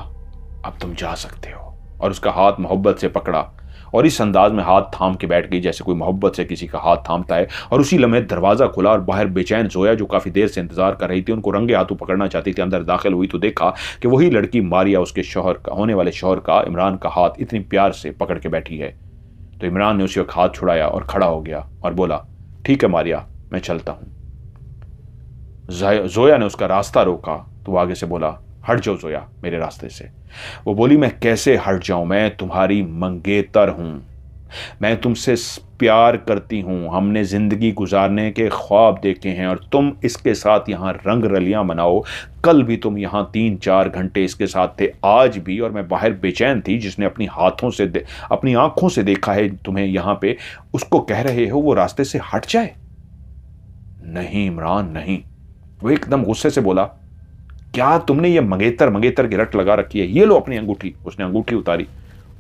अब तुम जा सकते हो, और उसका हाथ मोहब्बत से पकड़ा और इस अंदाज में हाथ थाम के बैठ गई जैसे कोई मोहब्बत से किसी का हाथ थामता है। और उसी लम्हे दरवाजा खुला और बाहर बेचैन जोया, जो काफी देर से इंतजार कर रही थी, उनको रंगे हाथों पकड़ना चाहती थी, अंदर दाखिल हुई तो देखा कि वही लड़की मारिया उसके शौहर का, होने वाले शौहर का, इमरान का हाथ इतनी प्यार से पकड़ के बैठी है। तो इमरान ने उसी वक्त हाथ छुड़ाया और खड़ा हो गया और बोला, ठीक है मारिया, मैं चलता हूं। जोया ने उसका रास्ता रोका तो वो आगे से बोला, हट जाओ जोया मेरे रास्ते से। वो बोली, मैं कैसे हट जाऊं, मैं तुम्हारी मंगेतर हूं, मैं तुमसे प्यार करती हूं, हमने जिंदगी गुजारने के ख्वाब देखे हैं, और तुम इसके साथ यहां रंग रलियां मनाओ। कल भी तुम यहां 3-4 घंटे इसके साथ थे, आज भी, और मैं बाहर बेचैन थी, जिसने अपनी हाथों से अपनी आंखों से देखा है तुम्हें यहां पे, उसको कह रहे हो वो रास्ते से हट जाए। नहीं इमरान नहीं, वो एकदम गुस्से से बोला, क्या तुमने ये मंगेतर मंगेतर की रट लगा रखी है, ये लो अपनी अंगूठी। उसने अंगूठी उतारी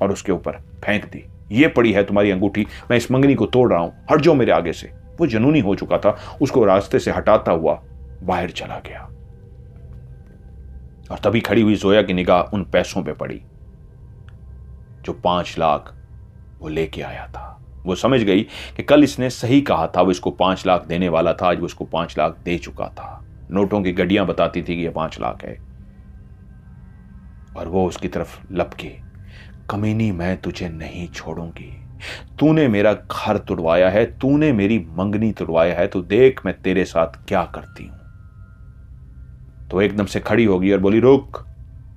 और उसके ऊपर फेंक दी, ये पड़ी है तुम्हारी अंगूठी, मैं इस मंगनी को तोड़ रहा हूं, हट जाओ मेरे आगे से। वो जुनूनी हो चुका था, उसको रास्ते से हटाता हुआ बाहर चला गया। और तभी खड़ी हुई जोया की निगाह उन पैसों पे पड़ी जो 5 लाख वो लेके आया था। वो समझ गई कि कल इसने सही कहा था, वो इसको 5 लाख देने वाला था, आज वो इसको 5 लाख दे चुका था। नोटों की गड्डियां बताती थी कि ये 5 लाख है। और वो उसकी तरफ लपकी, कमीनी मैं तुझे नहीं छोड़ूंगी, तूने मेरा घर तुड़वाया है, तूने मेरी मंगनी तुड़वाया है, तो देख मैं तेरे साथ क्या करती हूं। तो एकदम से खड़ी होगी और बोली, रुक,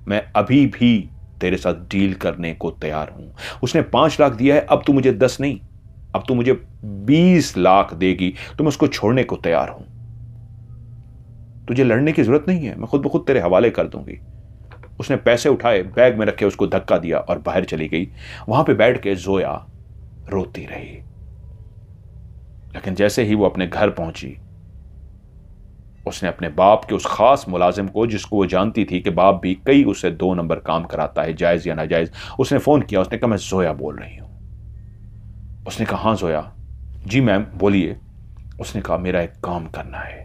मैं अभी भी तेरे साथ डील करने को तैयार हूं। उसने 5 लाख दिया है, अब तू मुझे 10 नहीं, अब तू मुझे 20 लाख देगी तो मैं उसको छोड़ने को तैयार हूं। तुझे लड़ने की जरूरत नहीं है, मैं खुद ब खुद तेरे हवाले कर दूंगी। उसने पैसे उठाए, बैग में रखे, उसको धक्का दिया और बाहर चली गई। वहां पे बैठ के जोया रोती रही। लेकिन जैसे ही वो अपने घर पहुंची उसने अपने बाप के उस खास मुलाजिम को, जिसको वो जानती थी कि बाप भी कई उसे 2 नंबर काम कराता है, जायज़ या नाजायज़, उसने फ़ोन किया। उसने कहा, मैं जोया बोल रही हूँ। उसने कहा, हाँ जोया। जी मैम बोलिए। उसने कहा, मेरा एक काम करना है।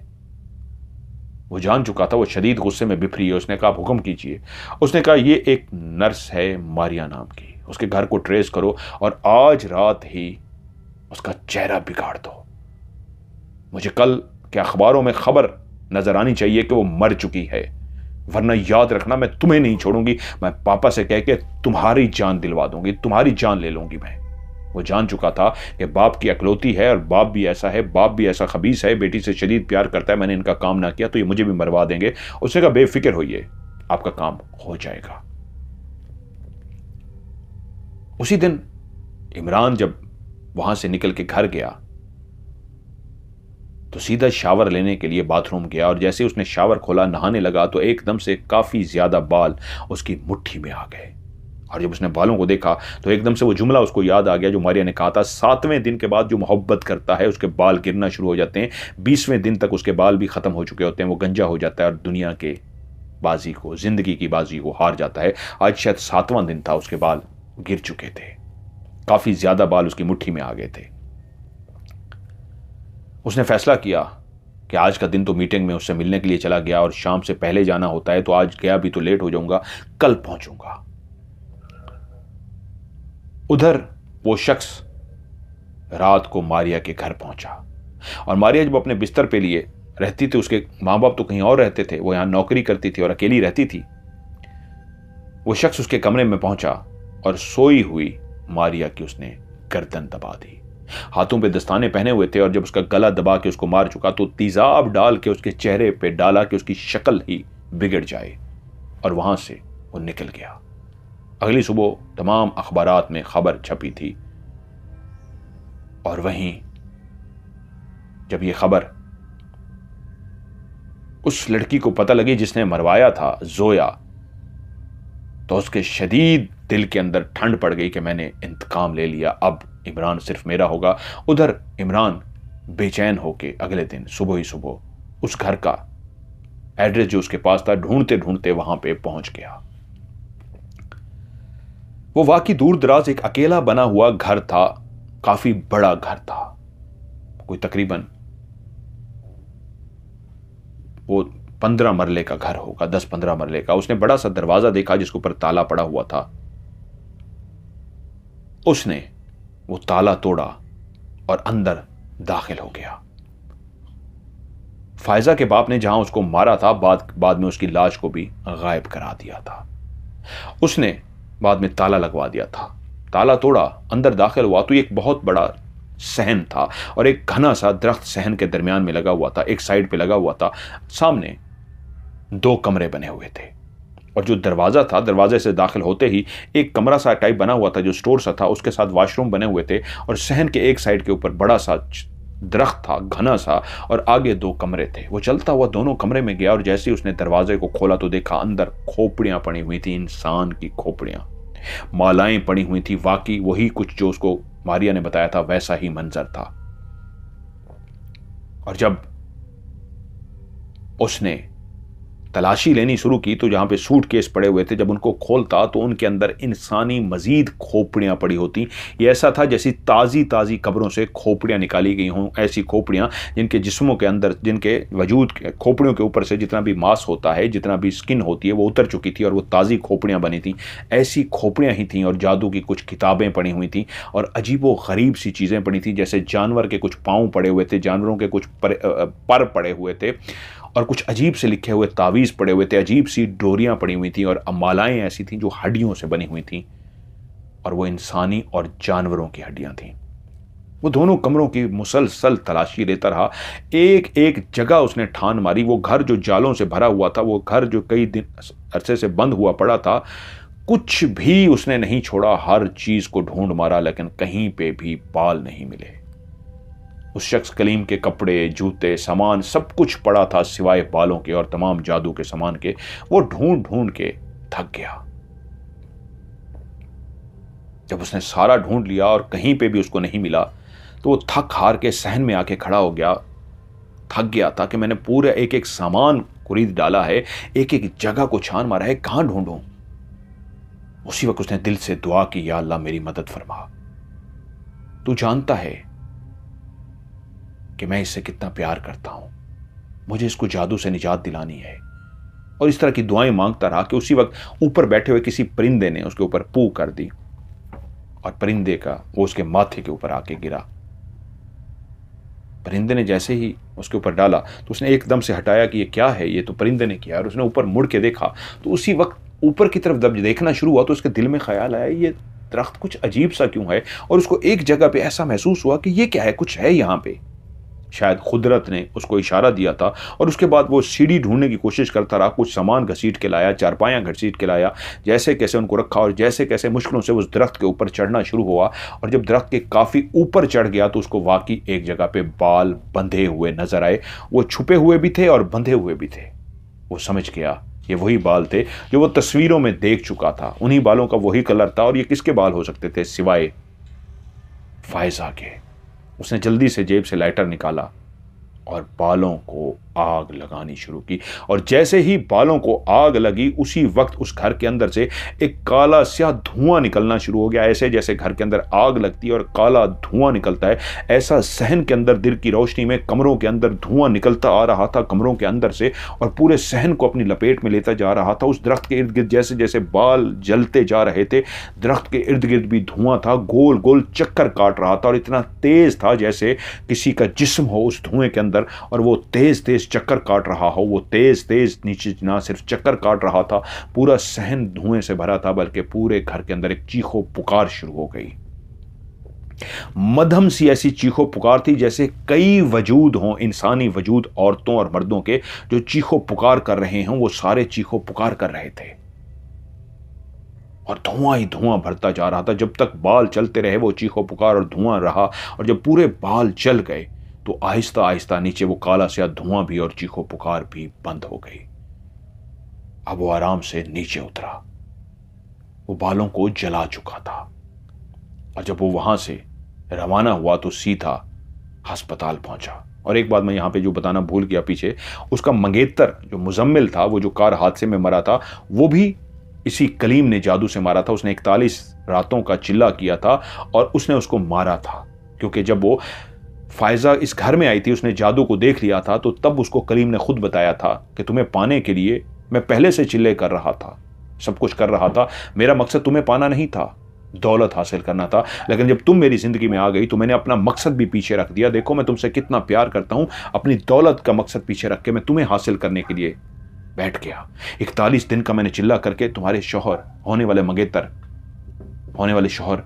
वो जान चुका था वो शदीद गुस्से में बिफरी है। उसने कहा, आप हुक्म कीजिए। उसने कहा, ये एक नर्स है मारिया नाम की, उसके घर को ट्रेस करो और आज रात ही उसका चेहरा बिगाड़ दो। मुझे कल के अखबारों में खबर नजर आनी चाहिए कि वो मर चुकी है, वरना याद रखना मैं तुम्हें नहीं छोड़ूंगी। मैं पापा से कह के तुम्हारी जान दिलवा दूंगी, तुम्हारी जान ले लूंगी मैं। वो जान चुका था कि बाप की अकलौती है और बाप भी ऐसा है, बाप भी ऐसा खबीस है, बेटी से शदीद प्यार करता है। मैंने इनका काम ना किया तो ये मुझे भी मरवा देंगे। उसने कहा, बेफिक्र होइए, आपका काम हो जाएगा। उसी दिन इमरान जब वहां से निकल के घर गया तो सीधा शावर लेने के लिए बाथरूम गया, और जैसे उसने शावर खोला, नहाने लगा, तो एकदम से काफी ज्यादा बाल उसकी मुट्ठी में आ गए। और जब उसने बालों को देखा तो एकदम से वो जुमला उसको याद आ गया जो मारिया ने कहा था, 7वें दिन के बाद जो मोहब्बत करता है उसके बाल गिरना शुरू हो जाते हैं, 20वें दिन तक उसके बाल भी खत्म हो चुके होते हैं, वो गंजा हो जाता है और दुनिया के बाजी को, जिंदगी की बाजी को हार जाता है। आज शायद 7वां दिन था, उसके बाल गिर चुके थे, काफी ज्यादा बाल उसकी मुट्ठी में आ गए थे। उसने फैसला किया कि आज का दिन तो मीटिंग में उससे मिलने के लिए चला गया और शाम से पहले जाना होता है, तो आज गया भी तो लेट हो जाऊंगा, कल पहुंचूंगा। उधर वो शख्स रात को मारिया के घर पहुंचा, और मारिया जब अपने बिस्तर पे लिए रहती थी, उसके माँ बाप तो कहीं और रहते थे, वो यहां नौकरी करती थी और अकेली रहती थी। वो शख्स उसके कमरे में पहुंचा और सोई हुई मारिया की उसने गर्दन दबा दी। हाथों पे दस्ताने पहने हुए थे, और जब उसका गला दबा के उसको मार चुका तो तेजाब डाल के उसके चेहरे पे डाला कि उसकी शक्ल ही बिगड़ जाए, और वहां से वो निकल गया। अगली सुबह तमाम अखबारात में खबर छपी थी, और वहीं जब ये खबर उस लड़की को पता लगी जिसने मरवाया था, जोया, तो उसके शदीद दिल के अंदर ठंड पड़ गई कि मैंने इंतकाम ले लिया, अब इमरान सिर्फ मेरा होगा। उधर इमरान बेचैन होके अगले दिन सुबह ही सुबह उस घर का एड्रेस जो उसके पास था ढूंढते ढूंढते वहां पे पहुंच गया। वो वाकई दूर दराज एक अकेला बना हुआ घर था, काफी बड़ा घर था, कोई तकरीबन वो 15 मरले का घर होगा, 10-15 मरले का। उसने बड़ा सा दरवाजा देखा जिसके ऊपर ताला पड़ा हुआ था। उसने वो ताला तोड़ा और अंदर दाखिल हो गया। फायजा के बाप ने जहां उसको मारा था, बाद में उसकी लाश को भी गायब करा दिया था। उसने बाद में ताला लगवा दिया था। ताला तोड़ा, अंदर दाखिल हुआ तो एक बहुत बड़ा सहन था, और एक घना सा दरख्त सहन के दरमियान में लगा हुआ था, एक साइड पे लगा हुआ था। सामने 2 कमरे बने हुए थे, और जो दरवाजा था, दरवाजे से दाखिल होते ही एक कमरा सा टाइप बना हुआ था जो स्टोर सा था, उसके साथ वॉशरूम बने हुए थे, और सहन के एक साइड के ऊपर बड़ा सा दरख्त था घना सा, और आगे 2 कमरे थे। वो चलता हुआ दोनों कमरे में गया, और जैसे ही उसने दरवाजे को खोला तो देखा अंदर खोपड़ियां पड़ी हुई थी, इंसान की खोपड़ियां, मालाएं पड़ी हुई थी। वाकई वही कुछ जो उसको मारिया ने बताया था, वैसा ही मंजर था। और जब उसने तलाशी लेनी शुरू की तो जहां पे सूटकेस पड़े हुए थे, जब उनको खोलता तो उनके अंदर इंसानी मजीद खोपड़ियां पड़ी होती। ये ऐसा था जैसी ताज़ी ताज़ी कब्रों से खोपड़ियां निकाली गई हों, ऐसी खोपड़ियां जिनके जिस्मों के अंदर, जिनके वजूद, खोपड़ियों के ऊपर से जितना भी मांस होता है, जितना भी स्किन होती है, वो उतर चुकी थी और वो ताज़ी खोपड़ियां बनी थी। ऐसी खोपड़ियां ही थीं, और जादू की कुछ किताबें पड़ी हुई थी, और अजीबो गरीब सी चीज़ें पड़ी थी, जैसे जानवर के कुछ पाँव पड़े हुए थे, जानवरों के कुछ पर पड़े हुए थे, और कुछ अजीब से लिखे हुए तावीज़ पड़े हुए थे, अजीब सी डोरियां पड़ी हुई थी, और मालाएं ऐसी थीं जो हड्डियों से बनी हुई थीं, और वो इंसानी और जानवरों की हड्डियां थीं। वो दोनों कमरों की मुसलसल तलाशी लेता रहा। एक एक जगह उसने ठान मारी। वो घर जो जालों से भरा हुआ था, वो घर जो कई दिन अरसे से बंद हुआ पड़ा था, कुछ भी उसने नहीं छोड़ा। हर चीज को ढूंढ मारा, लेकिन कहीं पे भी बाल नहीं मिले। उस शख्स कलीम के कपड़े, जूते, सामान सब कुछ पड़ा था सिवाय बालों के और तमाम जादू के सामान के। वो ढूंढ ढूंढ के थक गया। जब उसने सारा ढूंढ लिया और कहीं पे भी उसको नहीं मिला, तो वो थक हार के सहन में आके खड़ा हो गया। थक गया था कि मैंने पूरा एक एक सामान कुरीद डाला है, एक एक जगह को छान मारा है, कहां ढूंढूं। उसी वक्त उसने दिल से दुआ की, या अल्लाह मेरी मदद फरमा, तू जानता है कि मैं इससे कितना प्यार करता हूं, मुझे इसको जादू से निजात दिलानी है। और इस तरह की दुआएं मांगता रहा कि उसी वक्त ऊपर बैठे हुए किसी परिंदे ने उसके ऊपर पू कर दी और परिंदे का वो उसके माथे के ऊपर आके गिरा। परिंदे ने जैसे ही उसके ऊपर डाला तो उसने एकदम से हटाया कि ये क्या है, ये तो परिंदे ने किया। और उसने ऊपर मुड़ के देखा तो उसी वक्त ऊपर की तरफ जब देखना शुरू हुआ तो उसके दिल में ख्याल आया, ये दरख्त कुछ अजीब सा क्यों है। और उसको एक जगह पे ऐसा महसूस हुआ कि ये क्या है, कुछ है यहाँ पे। शायद खुदरत ने उसको इशारा दिया था। और उसके बाद वो सीढ़ी ढूंढने की कोशिश करता रहा, कुछ सामान घसीट के लाया, चारपायां घसीट के लाया, जैसे कैसे उनको रखा और जैसे कैसे मुश्किलों से उस दरख्त के ऊपर चढ़ना शुरू हुआ। और जब दरख्त के काफ़ी ऊपर चढ़ गया तो उसको वाकई एक जगह पे बाल बंधे हुए नजर आए। वो छुपे हुए भी थे और बंधे हुए भी थे। वो समझ गया ये वही बाल थे जो वो तस्वीरों में देख चुका था। उन्हीं बालों का वही कलर था। और ये किसके बाल हो सकते थे सिवाय फायजा के। उसने जल्दी से जेब से लाइटर निकाला और बालों को आग लगानी शुरू की। और जैसे ही बालों को आग लगी उसी वक्त उस घर के अंदर से एक काला स्याह धुआं निकलना शुरू हो गया। ऐसे जैसे घर के अंदर आग लगती है और काला धुआं निकलता है, ऐसा सहन के अंदर दिन की रोशनी में कमरों के अंदर धुआं निकलता आ रहा था कमरों के अंदर से, और पूरे सहन को अपनी लपेट में लेता जा रहा था। उस दरख्त के इर्द गिर्द जैसे जैसे बाल जलते जा रहे थे, दरख्त के इर्द गिर्द भी धुआं था, गोल गोल चक्कर काट रहा था और इतना तेज था जैसे किसी का जिस्म हो उस धुएं के अंदर और वो तेज तेज चक्कर काट रहा हो। वो तेज तेज नीचे ना सिर्फ चक्कर काट रहा था, पूरा सहन धुएं से भरा था, बल्कि पूरे घर के अंदर एक चीखो पुकार शुरू हो गई। मध्यम सी ऐसी चीखो पुकार थी जैसे कई वजूद हों, इंसानी वजूद औरतों और मर्दों के, जो चीखो पुकार कर रहे हों। वो सारे चीखो पुकार कर रहे थे और धुआं ही धुआं भरता जा रहा था। जब तक बाल चलते रहे वो चीखो पुकार और धुआं रहा, और जब पूरे बाल चल गए तो आहिस्ता आहिस्ता नीचे वो काला स्याह धुआं भी और चीखो पुकार भी बंद हो गई। अब वो आराम से नीचे उतरा। वो बालों को जला चुका था और जब वो वहां से रवाना हुआ तो सीधा अस्पताल पहुंचा। और एक बात मैं यहां पे जो बताना भूल गया पीछे, उसका मंगेतर जो मुजम्मिल था, वो जो कार हादसे में मरा था, वो भी इसी कलीम ने जादू से मारा था। उसने 41 रातों का चिल्ला किया था और उसने उसको मारा था, क्योंकि जब वो फायजा इस घर में आई थी उसने जादू को देख लिया था। तो तब उसको कलीम ने खुद बताया था कि तुम्हें पाने के लिए मैं पहले से चिल्ले कर रहा था, सब कुछ कर रहा था। मेरा मकसद तुम्हें पाना नहीं था, दौलत हासिल करना था। लेकिन जब तुम मेरी जिंदगी में आ गई तो मैंने अपना मकसद भी पीछे रख दिया। देखो मैं तुमसे कितना प्यार करता हूं, अपनी दौलत का मकसद पीछे रख के मैं तुम्हें हासिल करने के लिए बैठ गया। 41 दिन का मैंने चिल्ला करके तुम्हारे शौहर होने वाले मंगेतर होने वाले शौहर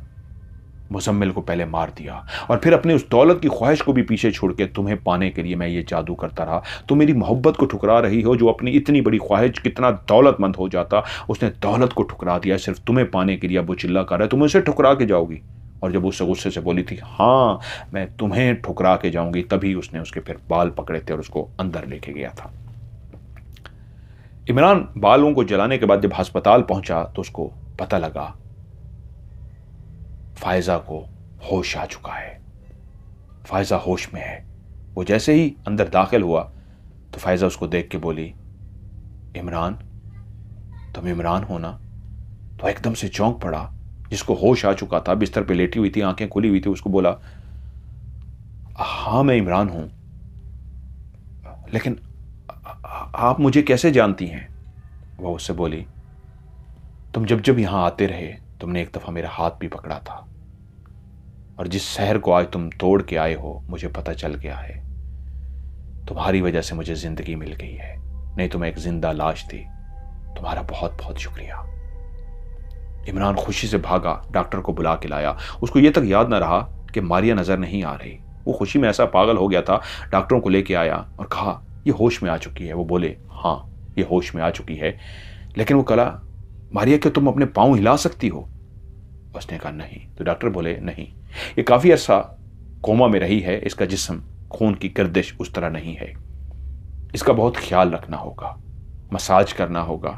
मुजम्मिल को पहले मार दिया और फिर अपनी उस दौलत की ख्वाहिश को भी पीछे छोड़ के तुम्हें पाने के लिए मैं ये जादू करता रहा। तुम मेरी मोहब्बत को ठुकरा रही हो, जो अपनी इतनी बड़ी ख्वाहिश, कितना दौलतमंद हो जाता, उसने दौलत को ठुकरा दिया सिर्फ तुम्हें पाने के लिए। अब वो चिल्ला कर रहा है तुम उसे ठुकरा के जाओगी। और जब उससे गुस्से से बोली थी हाँ मैं तुम्हें ठुकरा के जाऊंगी, तभी उसने उसके फिर बाल पकड़े थे और उसको अंदर लेके गया था। इमरान बालों को जलाने के बाद जब अस्पताल पहुंचा तो उसको पता लगा फायजा को होश आ चुका है, फायजा होश में है। वो जैसे ही अंदर दाखिल हुआ तो फायजा उसको देख के बोली, इमरान तुम इमरान हो ना? तो एकदम से चौंक पड़ा। जिसको होश आ चुका था, बिस्तर पे लेटी हुई थी, आंखें खुली हुई थी, उसको बोला हाँ मैं इमरान हूं, लेकिन आप मुझे कैसे जानती हैं? वह उससे बोली तुम जब जब यहां आते रहे तुमने एक दफा मेरा हाथ भी पकड़ा था, और जिस शहर को आज तुम तोड़ के आए हो मुझे पता चल गया है, तुम्हारी वजह से मुझे जिंदगी मिल गई है, नहीं तो मैं एक जिंदा लाश थी। तुम्हारा बहुत बहुत शुक्रिया। इमरान खुशी से भागा, डॉक्टर को बुला के लाया। उसको यह तक याद ना रहा कि मारिया नजर नहीं आ रही। वो खुशी में ऐसा पागल हो गया था, डॉक्टरों को लेके आया और कहा ये होश में आ चुकी है। वो बोले हाँ ये होश में आ चुकी है, लेकिन वो कहा मारिया क्या तुम अपने पांव हिला सकती हो? उसने कहा नहीं। तो डॉक्टर बोले नहीं, ये काफी अरसा कोमा में रही है, इसका जिस्म खून की गर्दिश उस तरह नहीं है, इसका बहुत ख्याल रखना होगा, मसाज करना होगा,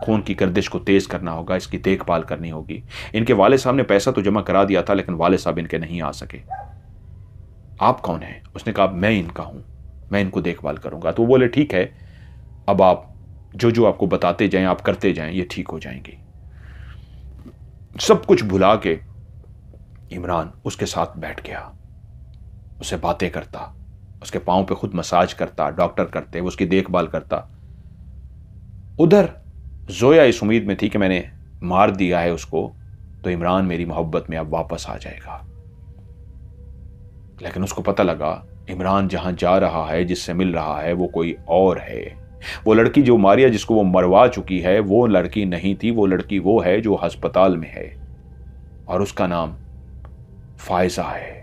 खून की गर्दिश को तेज करना होगा, इसकी देखभाल करनी होगी। इनके वाले साहब ने पैसा तो जमा करा दिया था, लेकिन वाले साहब इनके नहीं आ सके। आप कौन हैं? उसने कहा मैं इनका हूं। मैं इनको देखभाल करूँगा। तो वो बोले ठीक है, अब आप जो जो आपको बताते जाएं आप करते जाएं, ये ठीक हो जाएंगी। सब कुछ भुला के इमरान उसके साथ बैठ गया, उससे बातें करता, उसके पाँव पे खुद मसाज करता, डॉक्टर करते, उसकी देखभाल करता। उधर जोया इस उम्मीद में थी कि मैंने मार दिया है उसको तो इमरान मेरी मोहब्बत में अब वापस आ जाएगा। लेकिन उसको पता लगा इमरान जहां जा रहा है, जिससे मिल रहा है, वो कोई और है। वो लड़की जो मारिया, जिसको वो मरवा चुकी है, वो लड़की नहीं थी। वो लड़की वो है जो अस्पताल में है और उसका नाम फायजा है।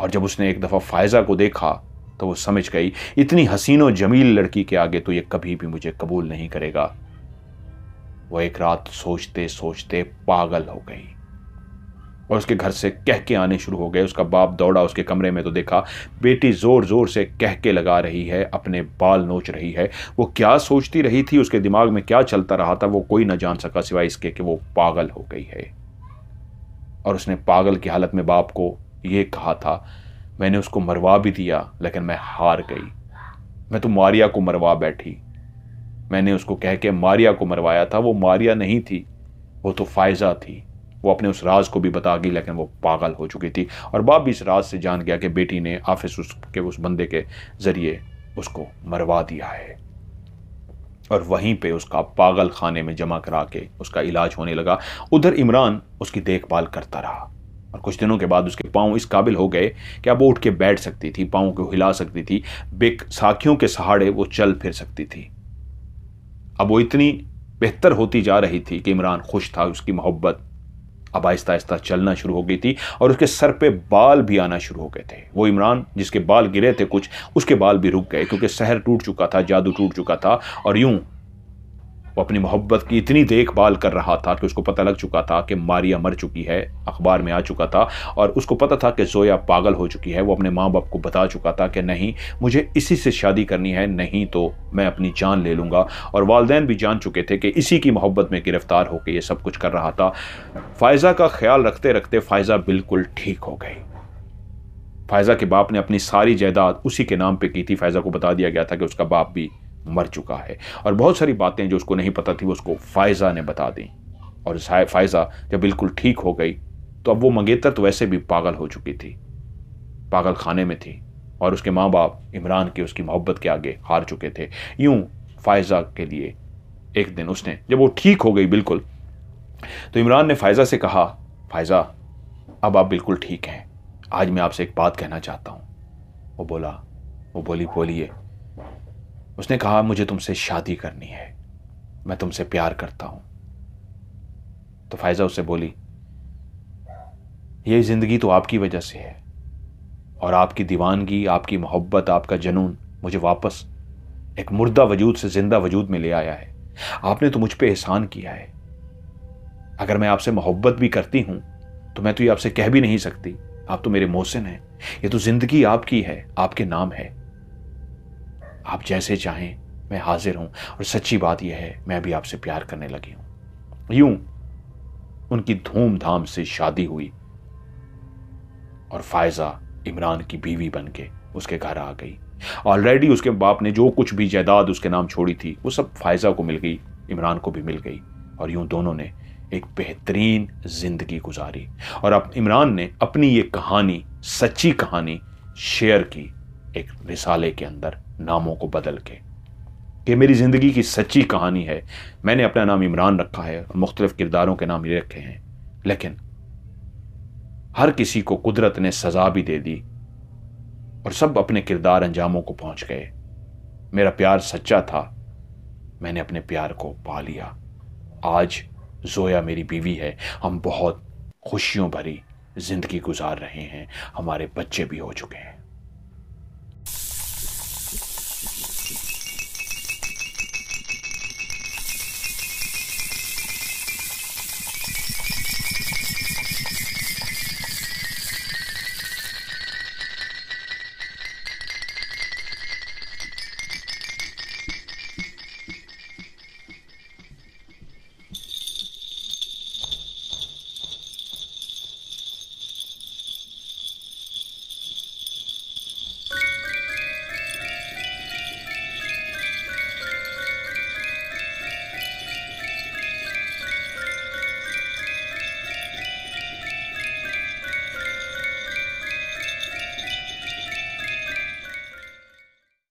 और जब उसने एक दफा फायजा को देखा तो वो समझ गई इतनी हसीनो जमील लड़की के आगे तो ये कभी भी मुझे कबूल नहीं करेगा। वो एक रात सोचते सोचते पागल हो गई और उसके घर से कह के आने शुरू हो गए। उसका बाप दौड़ा उसके कमरे में तो देखा बेटी जोर जोर से कह के लगा रही है, अपने बाल नोच रही है। वो क्या सोचती रही थी, उसके दिमाग में क्या चलता रहा था, वो कोई ना जान सका सिवाय इसके कि वो पागल हो गई है। और उसने पागल की हालत में बाप को ये कहा था, मैंने उसको मरवा भी दिया लेकिन मैं हार गई। मैं तो मारिया को मरवा बैठी। मैंने उसको कह के मारिया को मरवाया था। वो मारिया नहीं थी, वो तो फायजा थी। वो अपने उस राज को भी बता गई लेकिन वो पागल हो चुकी थी। और बाप भी इस राज से जान गया कि बेटी ने आफिस उसके उस बंदे के जरिए उसको मरवा दिया है। और वहीं पे उसका पागल खाने में जमा करा के उसका इलाज होने लगा। उधर इमरान उसकी देखभाल करता रहा और कुछ दिनों के बाद उसके पाँव इस काबिल हो गए कि अब वो उठ के बैठ सकती थी, पाँव को हिला सकती थी, साखियों के सहारे वो चल फिर सकती थी। अब वो इतनी बेहतर होती जा रही थी कि इमरान खुश था। उसकी मोहब्बत अब आहिस्ता आहिस्ता चलना शुरू हो गई थी और उसके सर पे बाल भी आना शुरू हो गए थे। वो इमरान जिसके बाल गिरे थे कुछ, उसके बाल भी रुक गए क्योंकि सहर टूट चुका था, जादू टूट चुका था। और यूं वो अपनी मोहब्बत की इतनी देखभाल कर रहा था कि उसको पता लग चुका था कि मारिया मर चुकी है, अखबार में आ चुका था। और उसको पता था कि जोया पागल हो चुकी है। वो अपने माँ बाप को बता चुका था कि नहीं, मुझे इसी से शादी करनी है, नहीं तो मैं अपनी जान ले लूँगा। और वालिदैन भी जान चुके थे कि इसी की मोहब्बत में गिरफ्तार होकर ये सब कुछ कर रहा था। फायजा का ख्याल रखते रखते फायजा बिल्कुल ठीक हो गई। फायजा के बाप ने अपनी सारी जायदाद उसी के नाम पे की थी। फायजा को बता दिया गया था कि उसका बाप भी मर चुका है और बहुत सारी बातें जो उसको नहीं पता थी वो उसको फायजा ने बता दी। और फायजा जब बिल्कुल ठीक हो गई तो अब वो मंगेतर तो वैसे भी पागल हो चुकी थी, पागल खाने में थी और उसके माँ बाप इमरान के उसकी मोहब्बत के आगे हार चुके थे। यूं फायजा के लिए एक दिन उसने, जब वो ठीक हो गई बिल्कुल, तो इमरान ने फायजा से कहा, फायजा अब आप बिल्कुल ठीक हैं, आज मैं आपसे एक बात कहना चाहता हूँ। वो बोली बोलिए। उसने कहा, मुझे तुमसे शादी करनी है, मैं तुमसे प्यार करता हूं। तो फायजा उससे बोली, ये जिंदगी तो आपकी वजह से है और आपकी दीवानगी, आपकी मोहब्बत, आपका जुनून मुझे वापस एक मुर्दा वजूद से जिंदा वजूद में ले आया है। आपने तो मुझ पे एहसान किया है। अगर मैं आपसे मोहब्बत भी करती हूं तो मैं तो ये आपसे कह भी नहीं सकती, आप तो मेरे मोहसिन हैं। ये तो जिंदगी आपकी है, आपके नाम है। आप जैसे चाहें मैं हाजिर हूं। और सच्ची बात यह है, मैं भी आपसे प्यार करने लगी हूं। यूं उनकी धूमधाम से शादी हुई और फायजा इमरान की बीवी बन के उसके घर आ गई। ऑलरेडी उसके बाप ने जो कुछ भी जायदाद उसके नाम छोड़ी थी वो सब फायजा को मिल गई, इमरान को भी मिल गई। और यूं दोनों ने एक बेहतरीन जिंदगी गुजारी। और अब इमरान ने अपनी ये कहानी, सच्ची कहानी शेयर की एक रिसाले के अंदर, नामों को बदल के, कि मेरी जिंदगी की सच्ची कहानी है। मैंने अपना नाम इमरान रखा है और मुख्तलिफ किरदारों के नाम ये रखे हैं, लेकिन हर किसी को कुदरत ने सजा भी दे दी और सब अपने किरदार अंजामों को पहुंच गए। मेरा प्यार सच्चा था, मैंने अपने प्यार को पा लिया। आज जोया मेरी बीवी है, हम बहुत खुशियों भरी जिंदगी गुजार रहे हैं, हमारे बच्चे भी हो चुके हैं।